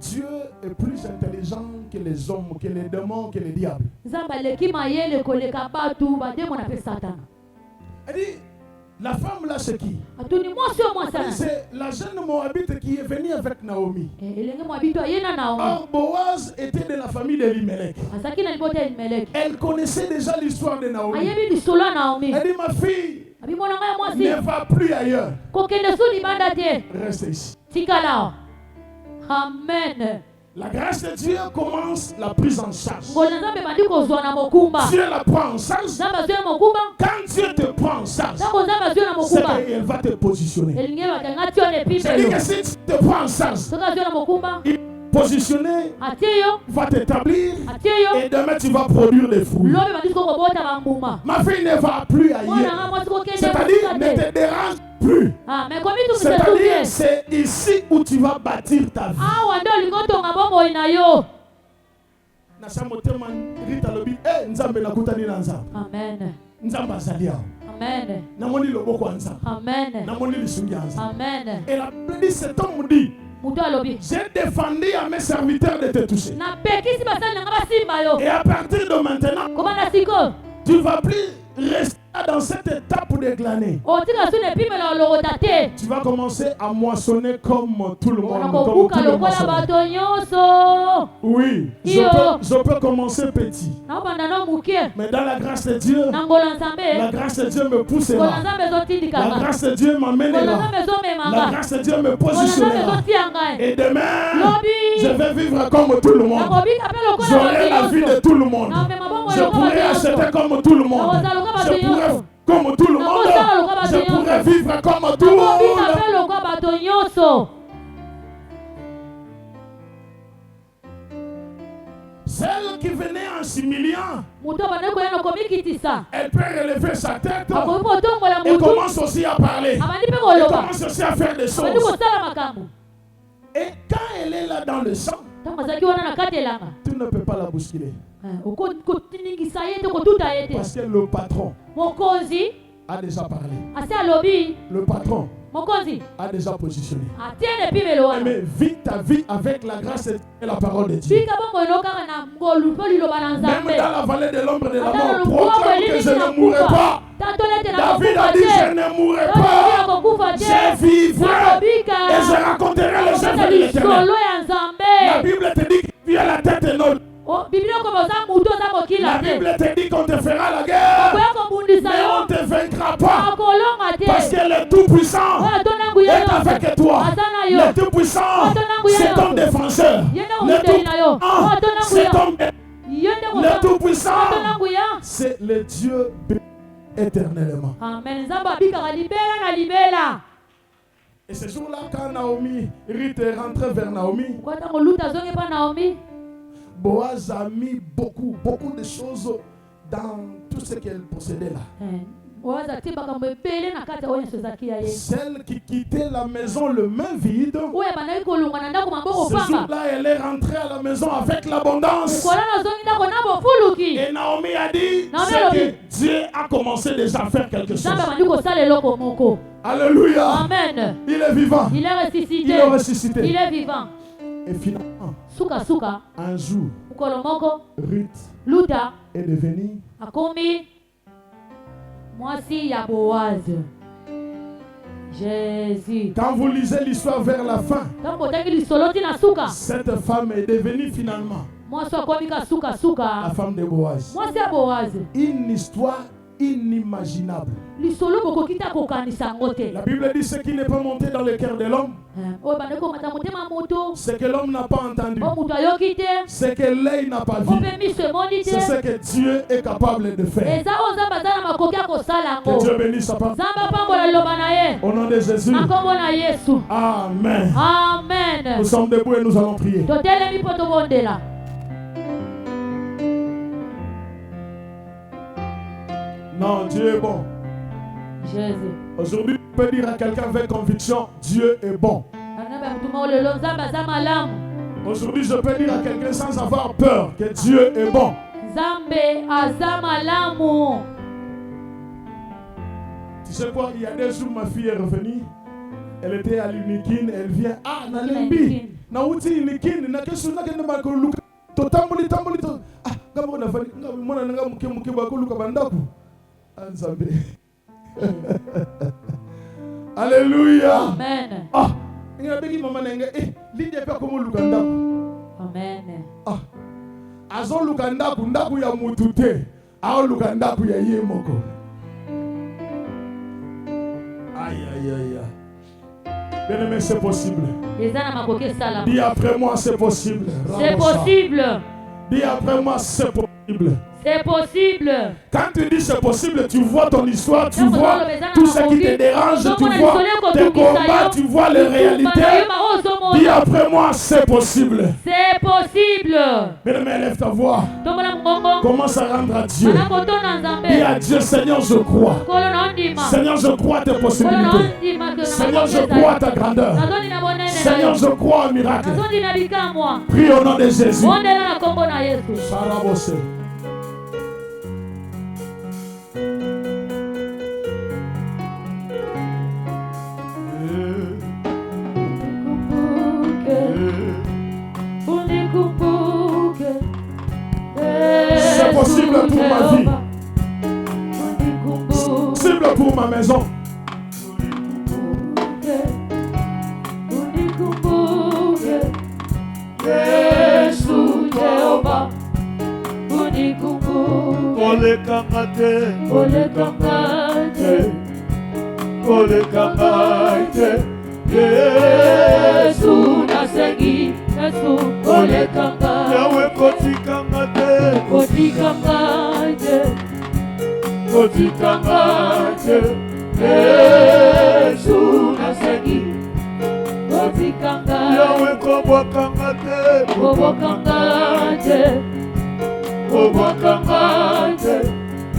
Dieu est plus intelligent que les hommes, que les démons, que les diables. Elle dit, la femme là c'est qui? C'est la jeune Moabite qui est venue avec Naomi. Or Boaz était de la famille d'Elimelech. Elle connaissait déjà l'histoire de Naomi. Elle dit, ma fille ne va plus ailleurs. Reste ici. Amen. La grâce de Dieu commence la prise en charge. Dieu la prend en charge. Quand Dieu te prend en charge, c'est qu'elle va te positionner. C'est-à-dire que si tu te prends en charge, il va te positionner, va t'établir, et demain tu vas produire des fruits. Ma fille ne va plus ailleurs. C'est-à-dire ne te dérange plus. C'est-à-dire c'est ici où tu vas bâtir ta vie. Amen. Amen. Amen. Amen. Et la Bible dit, cet homme dit, j'ai défendu à mes serviteurs de te toucher. Et à partir de maintenant, tu ne vas plus rester dans cette étape de glaner. Tu vas commencer à moissonner comme tout le monde. Comme tout le monde. Oui, je peux commencer petit. Mais dans la grâce de Dieu, la grâce de Dieu me poussera. La grâce de Dieu m'amènera. La grâce de Dieu me positionnera. Et demain, je vais vivre comme tout le monde. J'aurai la vie de tout le monde. Je pourrai acheter comme tout le monde. Je pourrai comme tout le monde. Je pourrais vivre comme tout le monde. Celle qui venait en s'humiliant, elle peut relever sa tête et commence aussi à parler. Elle commence aussi à faire des choses. Et quand elle est là dans le sang, tu ne peux pas la bousculer. Parce que le patron a déjà parlé. Le patron a déjà positionné. Mais vis ta vie avec la grâce et la parole de Dieu. Même dans la vallée de l'ombre de la mort, proclame que je ne mourrai pas. David a dit, je ne mourrai pas. Je vivrai et je raconterai les œuvres de l'Éternel. La Bible te dit que tu as la tête énorme. La Bible te dit qu'on te fera la guerre, mais on ne te vaincra pas. Parce que le Tout-Puissant est avec toi. Le Tout-Puissant, c'est ton défenseur. Le Tout-Puissant, c'est ton... Le Tout-Puissant, c'est le Dieu éternellement. Amen. Et ce jour-là, quand Naomi, Ruth est rentrée vers Naomi, Boaz a mis beaucoup de choses dans tout ce qu'elle possédait là. Celle qui quittait la maison le main vide, ce jour-là, elle est rentrée à la maison avec l'abondance. Et Naomi a dit, c'est que Dieu a commencé déjà à faire quelque chose. Alléluia. Amen. Il est vivant. Il est ressuscité. Il est ressuscité. Il est vivant. Et finalement, un jour, Ruth est devenue Jésus. Quand vous lisez l'histoire vers la fin, cette femme est devenue finalement la femme de Boaz. Une histoire inimaginable. La Bible dit ce qui n'est pas monté dans le cœur de l'homme, ce que l'homme n'a pas entendu, ce que l'œil n'a pas vu, c'est ce que Dieu est capable de faire. Que Dieu bénisse sa parole. Au nom de Jésus. Amen. Amen. Nous sommes debout et nous allons prier. Non, Dieu est bon. Jésus. Aujourd'hui, tu peux dire à quelqu'un avec conviction, Dieu est bon. Aujourd'hui, je peux dire à quelqu'un sans avoir peur que Dieu est bon. Tu sais quoi, il y a des jours, ma fille est revenue. Elle était à l'Unikin, elle vient. Ah, Nalembi. Nauti Unikin, Nakesuna Kenemaluka. Totambuli Tambuli. Ah, Gamona Fali, Mona Mukemukebaluka Bandaku. Alléluia. Amen. Ah, il y a des mamans qui pas comme Lukanda. Amen. Ah, Azon Lukanda, Kundaku ya mutute. Ah, Lukanda ya yemoko. Aïe, aïe, aïe. Bien-aimé, c'est possible. Dis après moi, c'est possible. C'est possible. Dis après moi, c'est possible. C'est possible. Quand tu dis c'est possible, tu vois ton histoire, tu vois tout ce qui te dérange, tu vois tes combats, tu vois les réalités. Dis après moi, c'est possible. C'est possible. Bien-aimé, lève ta voix. Commence à rendre à Dieu. Dis à Dieu, Seigneur, je crois. Seigneur, je crois à tes possibilités. Seigneur, je crois à ta grandeur. Seigneur, je crois au miracle. Prie au nom de Jésus. Sarabose. C'est possible pour ma vie. C'est possible pour ma maison. Ole kamate, Yesu nasengi, Yesu ole kamate, Yawe koti kamate, Yesu nasengi, koti kamate, Yawe kobo kamate,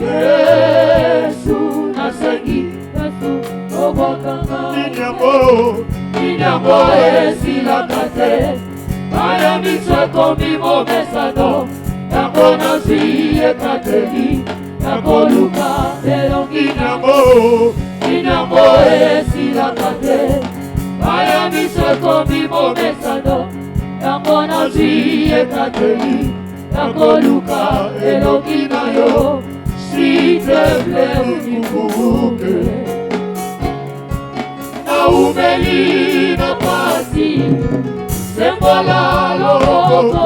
Yesu nasengi. Ninyambo esilakate Aya miso komi momesano Yango nasi ekateli Yango luka elongi Ninyambo esilakate Aya miso komi momesano Yango nasi ekateli Yango luka elongi na yo S'il te plaît unikumbuke Umeli na pasi Sembola loko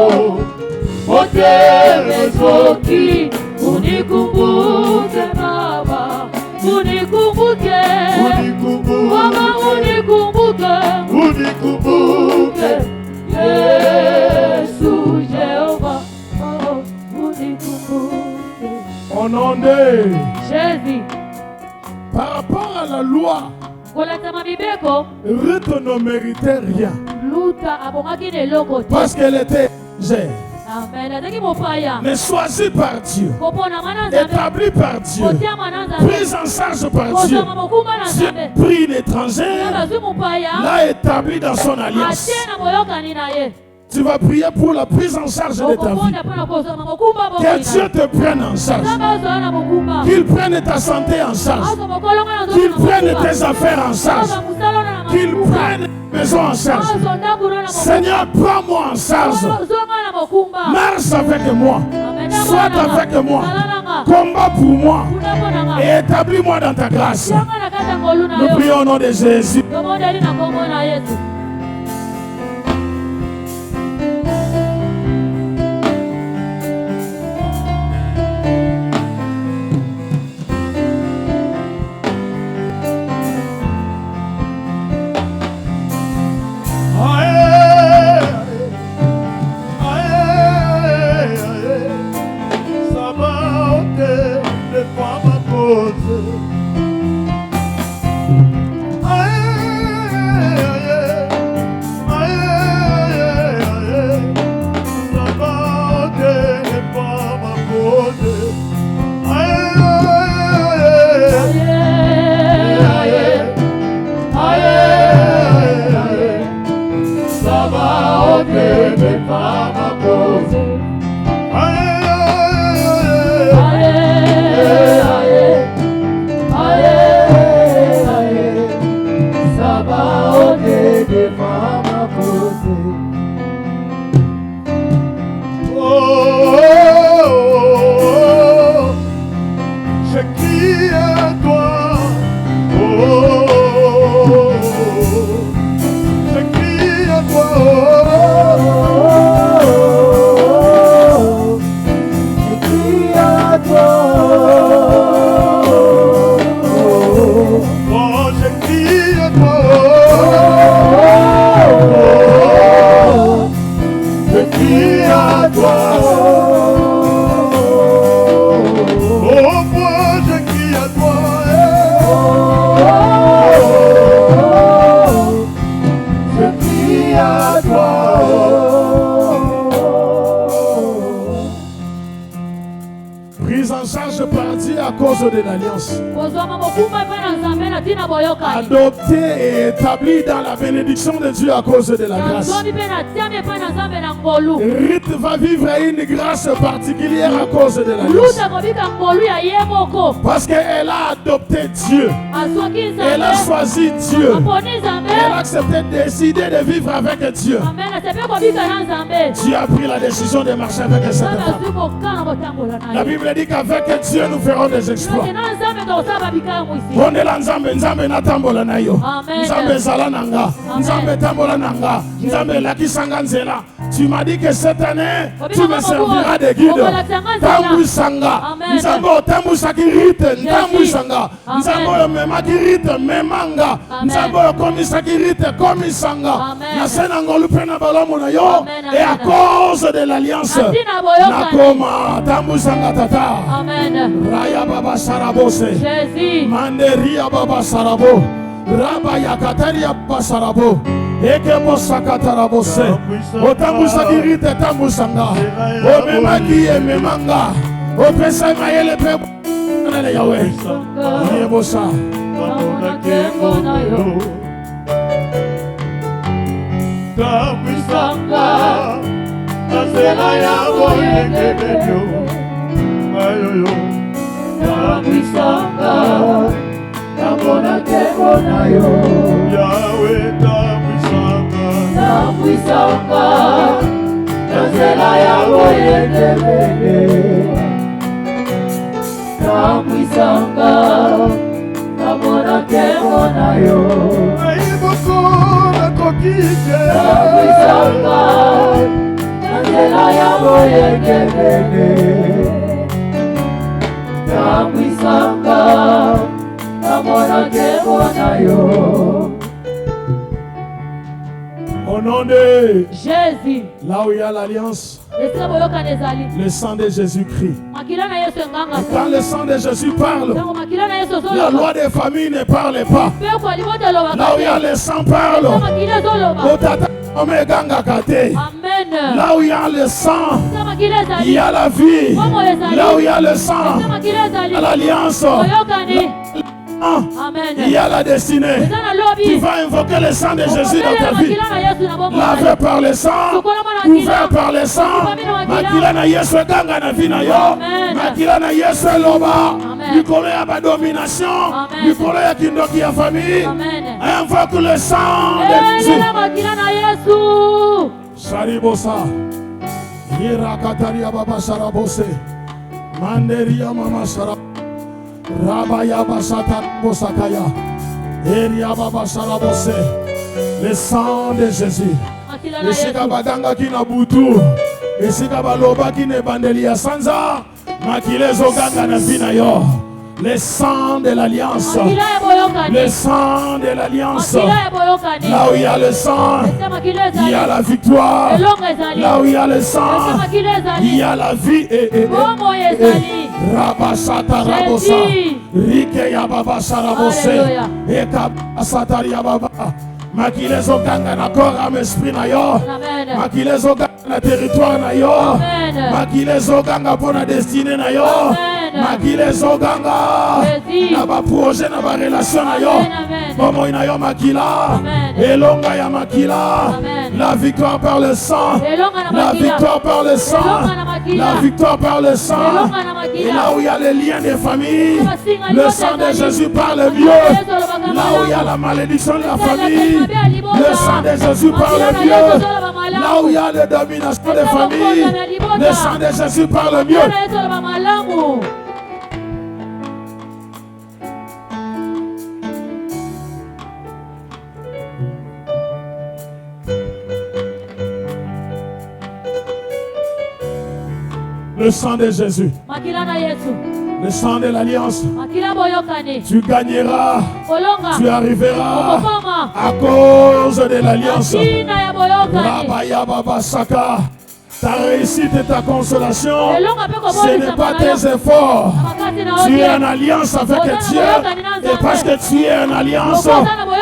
Motere zoki Unikumbuke baba Unikumbuke Baba unikumbuke Yesu Jehova Unikumbuke Au nom de Jésus. Par rapport à la loi, Ruth ne méritait rien. Parce qu'elle était gère. Mais choisi par Dieu, établi par Dieu, pris en charge par Dieu. Dieu prit l'étranger, l'a établi dans son alliance. Tu vas prier pour la prise en charge de ta vie. Que Dieu te prenne en charge. Qu'il prenne ta santé en charge. Qu'il prenne tes affaires en charge. Qu'il prenne ta maison en charge. Seigneur, prends-moi en charge. Marche avec moi. Sois avec moi. Combat pour moi. Et établis-moi dans ta grâce. Nous prions au nom de Jésus. De l'alliance, adopté et établi dans la bénédiction de Dieu à cause de la grâce. Ruth va vivre une grâce particulière à cause de l'alliance, parce qu'elle a adopté Dieu, elle a choisi Dieu, elle a accepté de décider de vivre avec Dieu. Dieu a pris la décision de marcher avec cette femme. La Bible dit qu'avec Dieu nous ferons des exploits. Bonde la nzambe nzambe na tambola na yo. Nzambe zala nanga. Nzambe tambola nanga. Nzambe lakisanga nzela. Tu m'as dit que cette année tu me serviras de guide. Tambusanga. Nzambe tambusaki rite tambusanga. Nzambe memaki rite memanga. Nzambe komisaki rite komisanga. Na senango lupena balomo na yo. Et à cause de l'alliance nakoma tambusanga tata. Amen. Raya baba sarabose. Manderia baba sarabo. Raba yakataria baba sarabo. Eke bosaka tarabose. Otambusaki rite tambusanga. Omemaki ememanga. Opesa mayele pe na Yahweh. Yebosa. Tambusanga. Nasela yabo yekebeyo. Ayoyo. Tambusanga. Tambona kebona yo. Yahweh tambusanga. Tambusanga. Nasela yabo yekebeyo. Tambusanga. Tambona kebona yo. Aiboko nakokije. Tambusanga. Nasela yabo yekebeyo. Tambusanga. Au nom de Jésus. Là où il y a l'alliance, le sang de Jésus-Christ. Quand le sang de Jésus parle, la loi des familles ne parle pas. Là où il y a le sang parle. Amen. Là où il y a le sang, il y a la vie. Là où il y a le sang, l'alliance. Amen. Il y a la destinée. Tu vas invoquer le sang de Jésus dans ta vie. Lavé par le sang, ouvert par le sang. Makila na Yesu ganga na vina yo. Makila na Yesu loba. Nikolo ya ba domination. Nikolo ya kindoki ya famille. Invoque le sang de Jésus. Makila na Yesu. Sharibosa. Yira kataria baba sharabose. Manderia mama sharab. Rabaya basata bosakaya. Eria baba sharabose. Le sang de Jésus. Esika baganga kina butu. Esika baloba kine bandelia sanza. Makilezo ganga na vina yo. Le sang de l'alliance. Le sang de l'alliance. Là où il y a le sang, il y a la victoire. Là où il y a le sang, il y a la vie. Rabasata rabosa. Rike ya baba sarabose. Eka satari ya baba. Makilezo ganga na corps âme esprit na yo. Makilezo ganga na territoire na yo. Makilezo ganga pour la destinée na yo. Makilezo ganga na ba projet na ba relation na yo. Como ina yo makila. Elonga ya makila. La victoire par le sang. La victoire par le sang. La victoire par le sang. Et là où il y a les liens des familles, le sang de Jésus parle mieux. Là où il y a la malédiction de la famille, le sang de Jésus parle mieux. Là où il y a la domination des familles, le sang de Jésus parle mieux. Le sang de Jésus. Le sang de l'alliance. Tu gagneras. Tu arriveras à cause de l'alliance. Rabaya Baba Saka. Ta réussite et ta consolation, ce n'est pas tes efforts. Tu es en alliance avec Dieu. Et parce que tu es en alliance,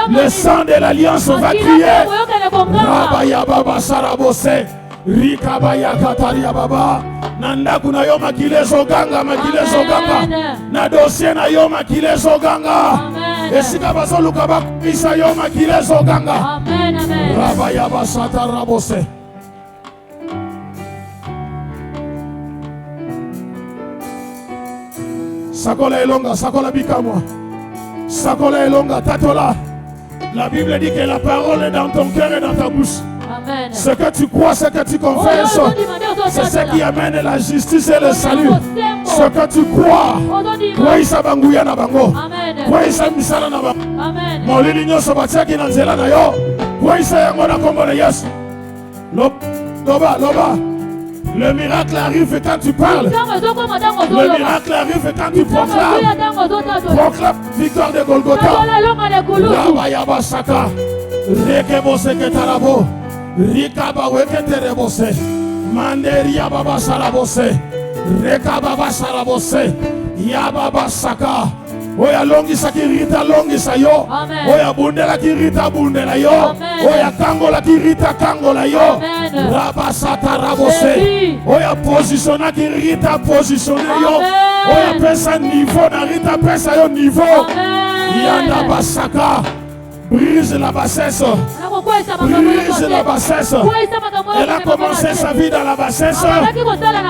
le sang de l'alliance va crier. Rabaya Baba Sarabose. Rikabaya Kataria Baba. Nanda kuna yo makilezo ganga, makilezo ganga. Na dossier na yo makilezo ganga. Esika bazolu kaba isa yo makilezo ganga. Amen, amen. Rabaya basata rabose. Sakola elonga, sakola bikamwa. Sakola elonga, tatola. La Bible dit que la parole est dans ton cœur et dans ta bouche. Amen. Ce que tu crois, ce que tu confesses, c'est ce qui amène la justice et le salut. Ce que tu crois, crois ça banguya na bango. Crois ça misala na bango. Amen. Molili nyoso batiaki na nzela na yo. Crois ça yango na kombo na Yesu. Loba. Le miracle arrive quand tu parles. Le miracle arrive quand tu proclames. Proclame victoire de Golgotha. Rabayaba Saka. Rekebose ketarabo. Rikaba weketerebose. Manderia baba sarabose. Rekababa sarabose. Yababa Saka. Oya longisa kirita longisa yo. Oya bundela kirita bundela yo. Oya kangola kirita kangola yo. Rabasata rabose. Oya positionna kirita positione yo. Oya pesa niveau na rita pesa yo niveau. Yanda basaka. Brise la bassesse. Brise la bassesse. Elle a commencé sa vie dans la bassesse.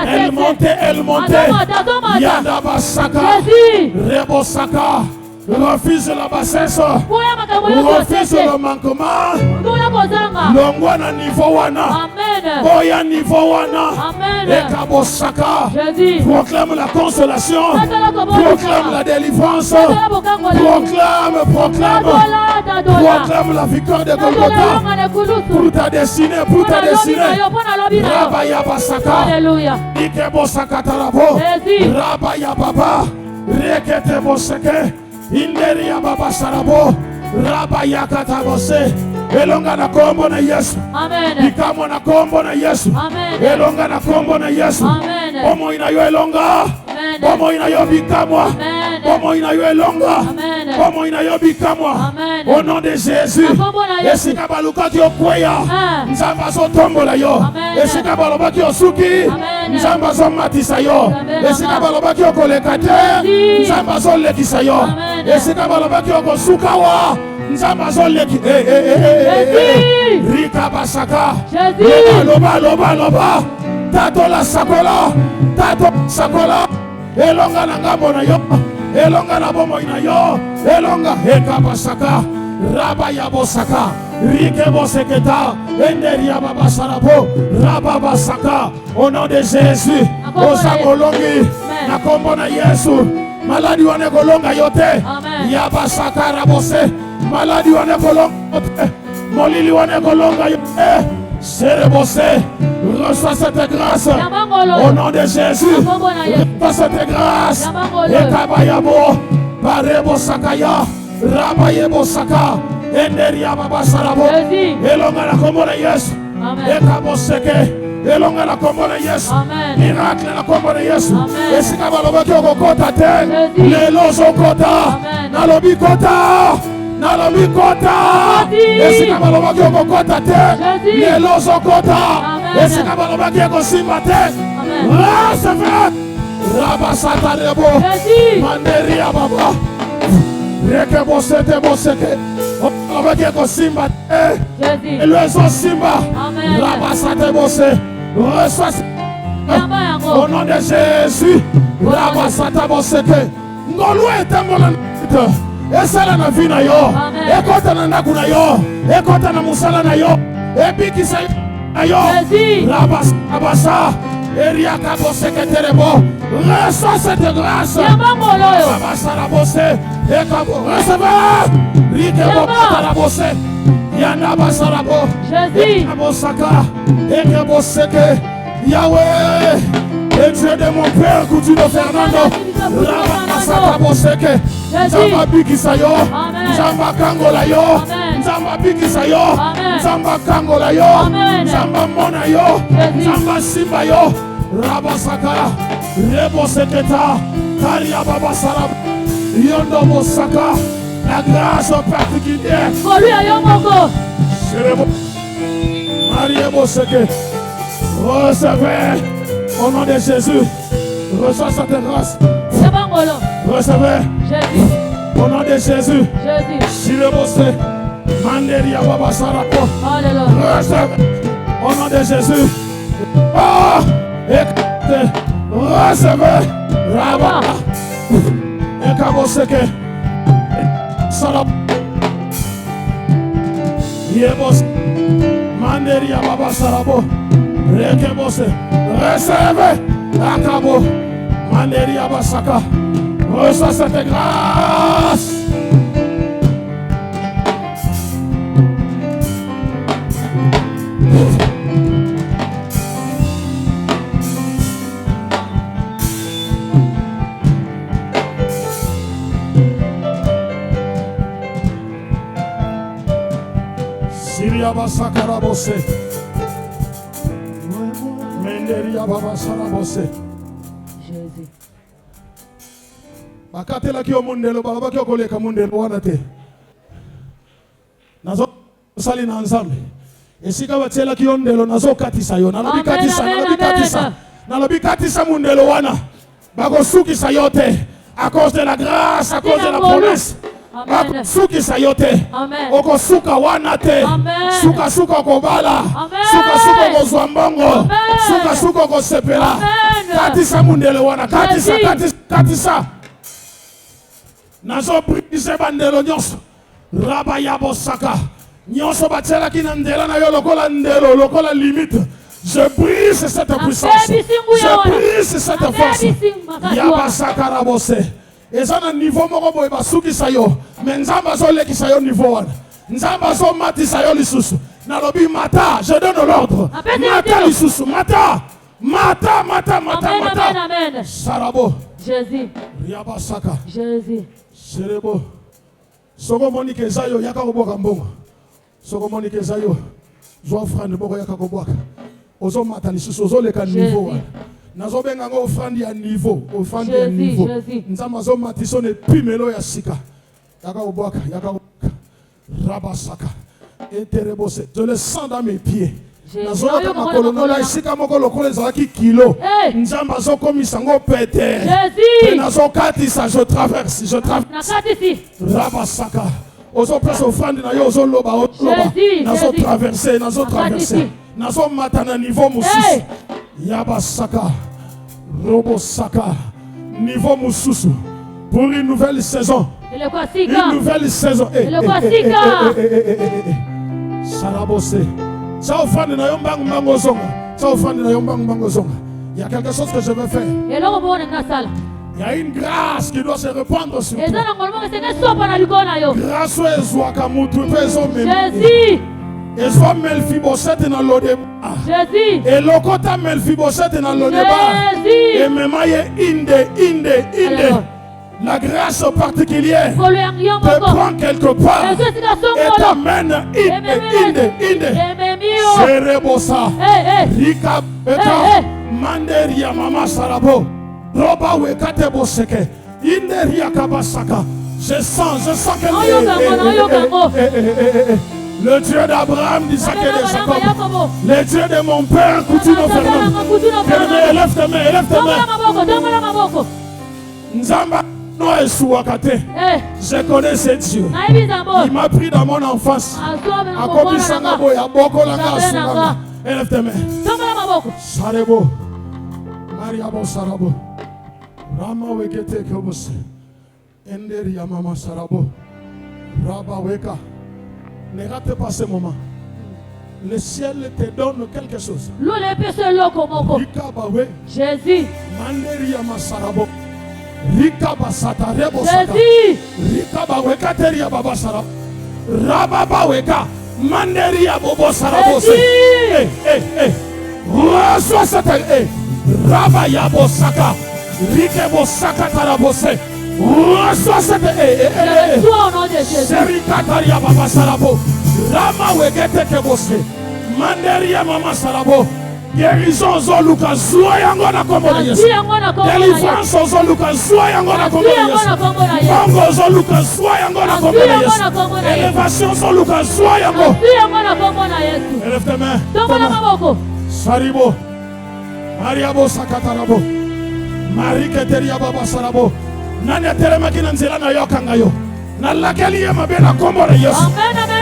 Elle montait. Yanda basaka. Rebo saka. Refuse la bassesse. Refuse le manquement. Longwana niveau wana. Boya niveau wana. Ekabo saka. Proclame la consolation. Proclame la délivrance. Proclame la victoire de Golgotha. Pour ta destinée. Rabaya basaka. Ikebo saka tarabo. Rabaya baba. Rekete boseke. Inderia baba sarabo. Rabaya katabose. elonga na kombo na Yesu. Amen. Bikamo na kombo na Yesu. Amen. Elonga na kombo na Yesu. Amen. Bomo ina yo elonga. Amen. Bomo ina yo bikamwa. Amen. Bomo ina yo elonga. Amen. Bomo ina yo bikamwa. Amen. Au nom de Jésus. Esika baluka ki okweya. Nzamba so tombola yo. Amen. Esika baloba ki osuki. Amen. Nzamba so matisa yo. Amen. Esika baloba ki okoleka te. Nzamba so lekisa yo. Amen. Esika baloba ki okosuka wa. Nzamba so leki. Rika basaka. Loba. Tato la sakola. Tato sakola. Elonga na ngambo na yo. Elonga na bomo ina yo. Elonga heka basaka. Raba ya bosaka. Rike boseketa. Enderia baba sarabo. Raba basaka. Au nom de Jésus. Osa molongi. Na kombo na Yesu. Maladi wane kolonga yote. Yabasaka rabose. Maladi wane kolonga yote. Molili wane kolonga yote. Serebose. Reçois cette grâce. Au nom de Jésus. Reçois cette grâce. Ekabayabo. Barebo sakaya. Rabayebo saka. Enderia baba sarabo. Elonga na kombo na Yesu. Ekaboseke. Elonga na kombo na Yesu. Miracle na kombo na Yesu. Esika baloba ki okokota te. Lelo zokota. Nalobi kota. Nalobi kota. Esika baloba ki okokota te. Lelo zokota. Esika baloba ki ekosimba te. Recevez. Rabasata rebo. Manderia baba. Reke bosete boseke. Baloba ki ekosimba te. Elezo simba. Rabasate bose. Reçois. Au nom de Jésus. Rabasata boseke. Ngolu etambola nite. Esala na vie na yo. Ekota na ndaku na yo. Ekota na musala na yo. Ebikisa na yo. Rabasa. Eriaka boseke terebo. Reçois cette grâce. Rabasa la bose. Ekabo. Recevez. Rikebo bata la bose. Yanda basarabo. Ekabo saka. Ekabo seke. Yahweh. Et Dieu de mon père, Coutuno Fernando. Rabasaka boseke. Nzamba bikisa yo. Nzamba kangola yo. Nzamba bikisa yo. Nzamba kangola yo. Nzamba mona yo. Nzamba simba yo. Rabasaka. Rebo seketa. Karia baba sarab. Yondo bosaka. La grâce particulière. Marie boseke. Recevez. Au nom de Jésus. Reçois cette grâce. Recevez. Au nom de Jésus. Sirebose. Manderia baba sarako. Recevez. Au nom de Jésus. Ah! Écoutez. Recevez. Rabba. Ekaboseke. Sarap. Yebos. Manderia baba sarabo. Rekebose. Recevez. Akabo. Manderia basaka. Reçois cette grâce. Siria basaka rabose. Menderia baba sarabose. Bakatela ki omundelo baba ki okoleka mundelo wana te. Nazo sali na nzambe. Esika batela ki ondelo nazo katisa yo. Nalobi katisa. Nalobi katisa mundelo wana. Bako suki sayote. À cause de la grâce, à cause de la promesse. Bako suki sayote. Oko suka wana te. Suka kobala. Suka kozwambongo. Suka kosepela. Katisa mundelo wana. Katisa. Nazo brise bandelo nyonso. Rabaya bosaka. Nyonso batela ki nandela na yo lokola ndelo, lokola limite. Je brise cette puissance. Je brise cette force. Yabasaka rabose. Ezana niveau moko boye basuki sayo. Mais nzamba zo leki sayo niveau wana. Nzamba zo mati sayo lisusu. Nalobi mata, je donne l'ordre. Mata lisusu, mata. Amen. Sarabo. Jésus. Yabasaka. Jésus. Serebo. Soko moni kezayo yaka koboka mbongo. Sokomoni kezayo. Zo offrande boko ya kakobwaka. Ozo matalisi sozo leka niveau. Nazo benga ngo offrande ya niveau, offrande ya niveau. Nzamba zo matisone pimelo ya sika. Yakobwaka, yakobwaka. Rabasaka. Eterebose. Je le sens dans mes pieds. Nazo ka makolo na sika moko lokole zaki kilo. Nzamba zo komisa ngo pete. Jésus. Nazo katisa je traverse, je traverse. Nakatisi. Rabasaka. Ozo place offrande na yo ozo loba loba. Nazo traverser, nazo traverser. Nazo matana niveau mususu. Yabasaka. Robosaka. Niveau mususu. Pour une nouvelle saison. Une nouvelle saison. Sarabose. Ça offrande na yo mbangu mbango zonga. Ça offrande na yo mbangu mbango zonga. Il y a quelque chose que je veux faire. Il y a une grâce qui doit se répandre sur toi. Grâce à Ezouakamutu, Jésus. Ezwa Melfiboset na lodeba. Jésus. Et lokota Melfiboset na lodeba. Jésus. Et memaye inde. La grâce particulière te prend quelque part et t'amène inde. Serebosa. Rika Beka. Manderia Mama Sarabo. Roba Wekate Boseke. Inderia Kabasaka. Je sens que le Dieu d'Abraham, d'Isaac et de Jacob, le Dieu de mon père, Coutuno Fernand. Élève tes mains. Nzamba. Je connais ce Dieu. Il m'a pris dans mon enfance. Élève tes mains. Sarebo. Mariabo Sarabo. Rama Wekete Kobose. Enderia Mama Sarabo. Raba Weka. Ne rate pas ce moment. Le ciel te donne quelque chose. Jésus. Manderia Masarabo. Rikaba Satarebo. Jésus. Rikaba Weka Teria Baba Sarabo. Rababa Weka. Manderia Bobo Sarabo. Reçois cette Rabaya Bosaka. Rikebo Saka Tarabose. Reçois cette Serikataria Baba Sarabo. Rama Wegete Kebose. Manderia Mama Sarabo. Guérison Zoluka Zoyango na Kombo Yesu. Délivrance Zoluka Zoyango na Kombo Yesu. Bongo Zoluka Zoyango na Kombo Yesu. Élévation Zoluka Zoyango. Élève tes mains. Saribo. Mariabo Sakatarabo. Mariketeria Baba Sarabo. Nana telemaki nzela na yo kangayo. Na lakeli ya mabena kombo na Yesu.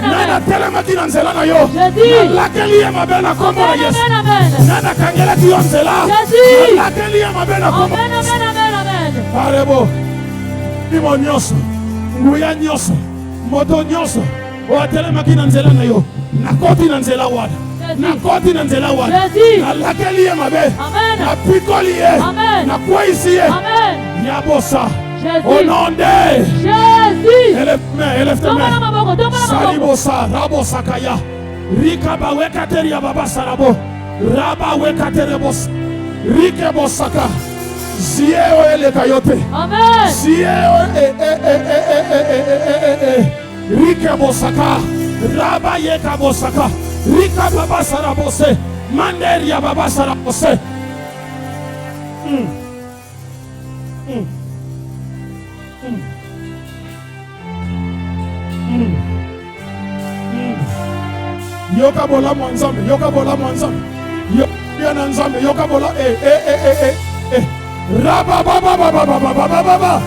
Nana telemaki nzela na yo. Na lakeli ya mabena kombo na Yesu. Nana kangela ki nzela. Na lakeli ya mabena kombo. Parebo. Imo nyoso. Nguya nyoso. Moto nyoso. O telemaki nzela na yo. Na koti nzela wada. Na koti nzela wada. Na lakeli ya mabe. Na pikoli ye. Na kwaisi ye. Yabosa. Au nom de Jésus. Élève tes mains. Salibosa, Rabosakaya. Rikaba Wekateria Baba Sarabo. Raba Wekaterebos. Rikebosaka. Zieo ele kayote. Amen. Zieo Rikebosaka. Raba Yekabosaka. Rikababa Sarabose. Manderia Baba Sarabose. Yoka bola mwanzambe, yoka bola mwanzambe. Yoka nzambe, yoka bola Raba baba baba baba baba baba.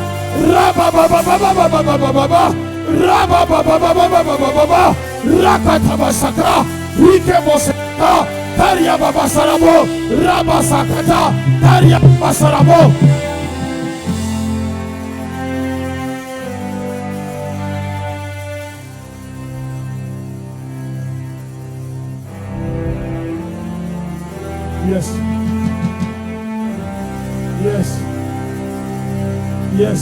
Raba baba baba baba baba baba. Raba baba baba baba baba. Rakata basaka, rike bosaka, taria baba sarabo, raba sakata, taria baba sarabo. Yes. Yes. Yes.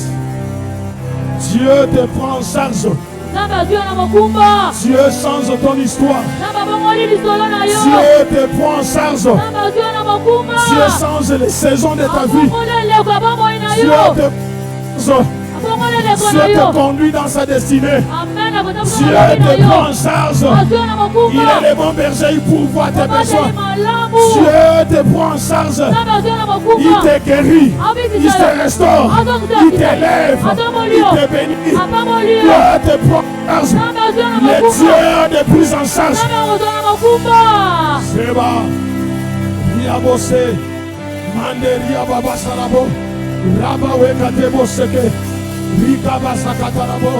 Dieu te prend en charge. Dieu change ton histoire. Dieu te prend en charge. Dieu change les saisons de ta vie. Dieu te conduit dans sa destinée. Dieu te prend en charge. Il est le bon berger, il pourvoit tes besoins. Dieu te prend en charge. Il te guérit. Il te restaure. Il t'élève. Il te bénit. Dieu te prend en charge. Le Dieu de plus en charge. Seba. Riabose. Manderia Baba Salabo. Raba Wekate Boseke. Rikaba Sakatarabo.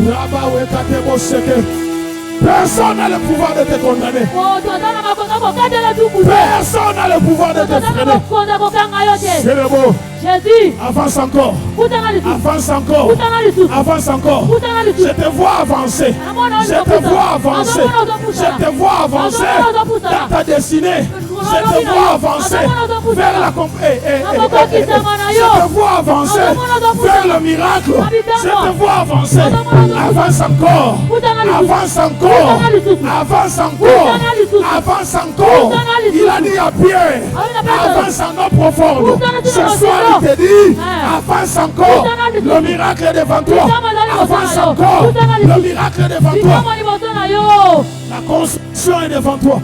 Raba Wekate Boseke. Personne n'a le pouvoir de te condamner. Personne n'a le pouvoir de te freiner. C'est le beau. Jésus, avance encore. Avance encore. Avance encore. Je te vois avancer. Je te vois avancer. Je te vois avancer dans ta destinée. Je te vois avancer vers la Je te vois avancer vers le miracle. Je te vois avancer. Avance encore. Avance encore. Avance encore. Avance encore. Il a dit à Pierre, avance en eau profonde. Ce soir, il te dit, avance encore. Le miracle est devant toi. Avance encore. Le miracle est devant toi. La construction est devant toi.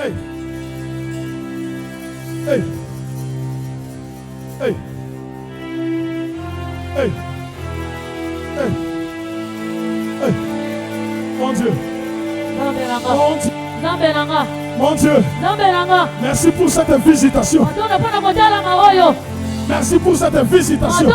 Hey. Hey. Hey. Hey. Hey. Hey. Mon Dieu. Mon Dieu. Mon Dieu. Merci pour cette visitation. Merci pour cette visitation.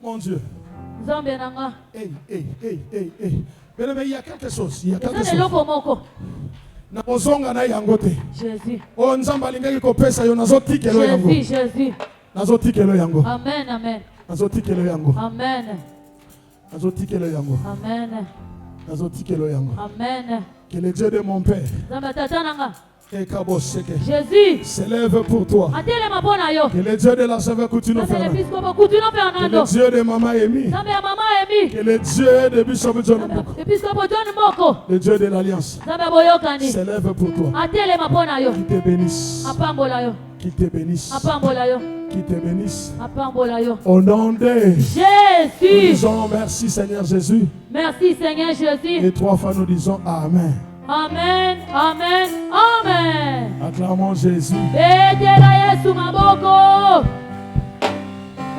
Mon Dieu. Hey. Mais il y a quelque chose. Il y a quelque chose. Que le Dieu de mon Père Jésus s'élève pour toi. Que le Dieu de la Sœur Coutinho Fernand. Que le Dieu de Maman Amy. Que le Dieu de Bishop John Mboko. Le Dieu de l'Alliance s'élève pour toi. Qu'il te bénisse. Qu'il te bénisse. Qu'il te bénisse. Au nom de Jésus. Nous disons merci Seigneur Jésus. Merci Seigneur Jésus. Et 3 fois nous disons Amen. Amen, amen, amen. Acclamons Jésus.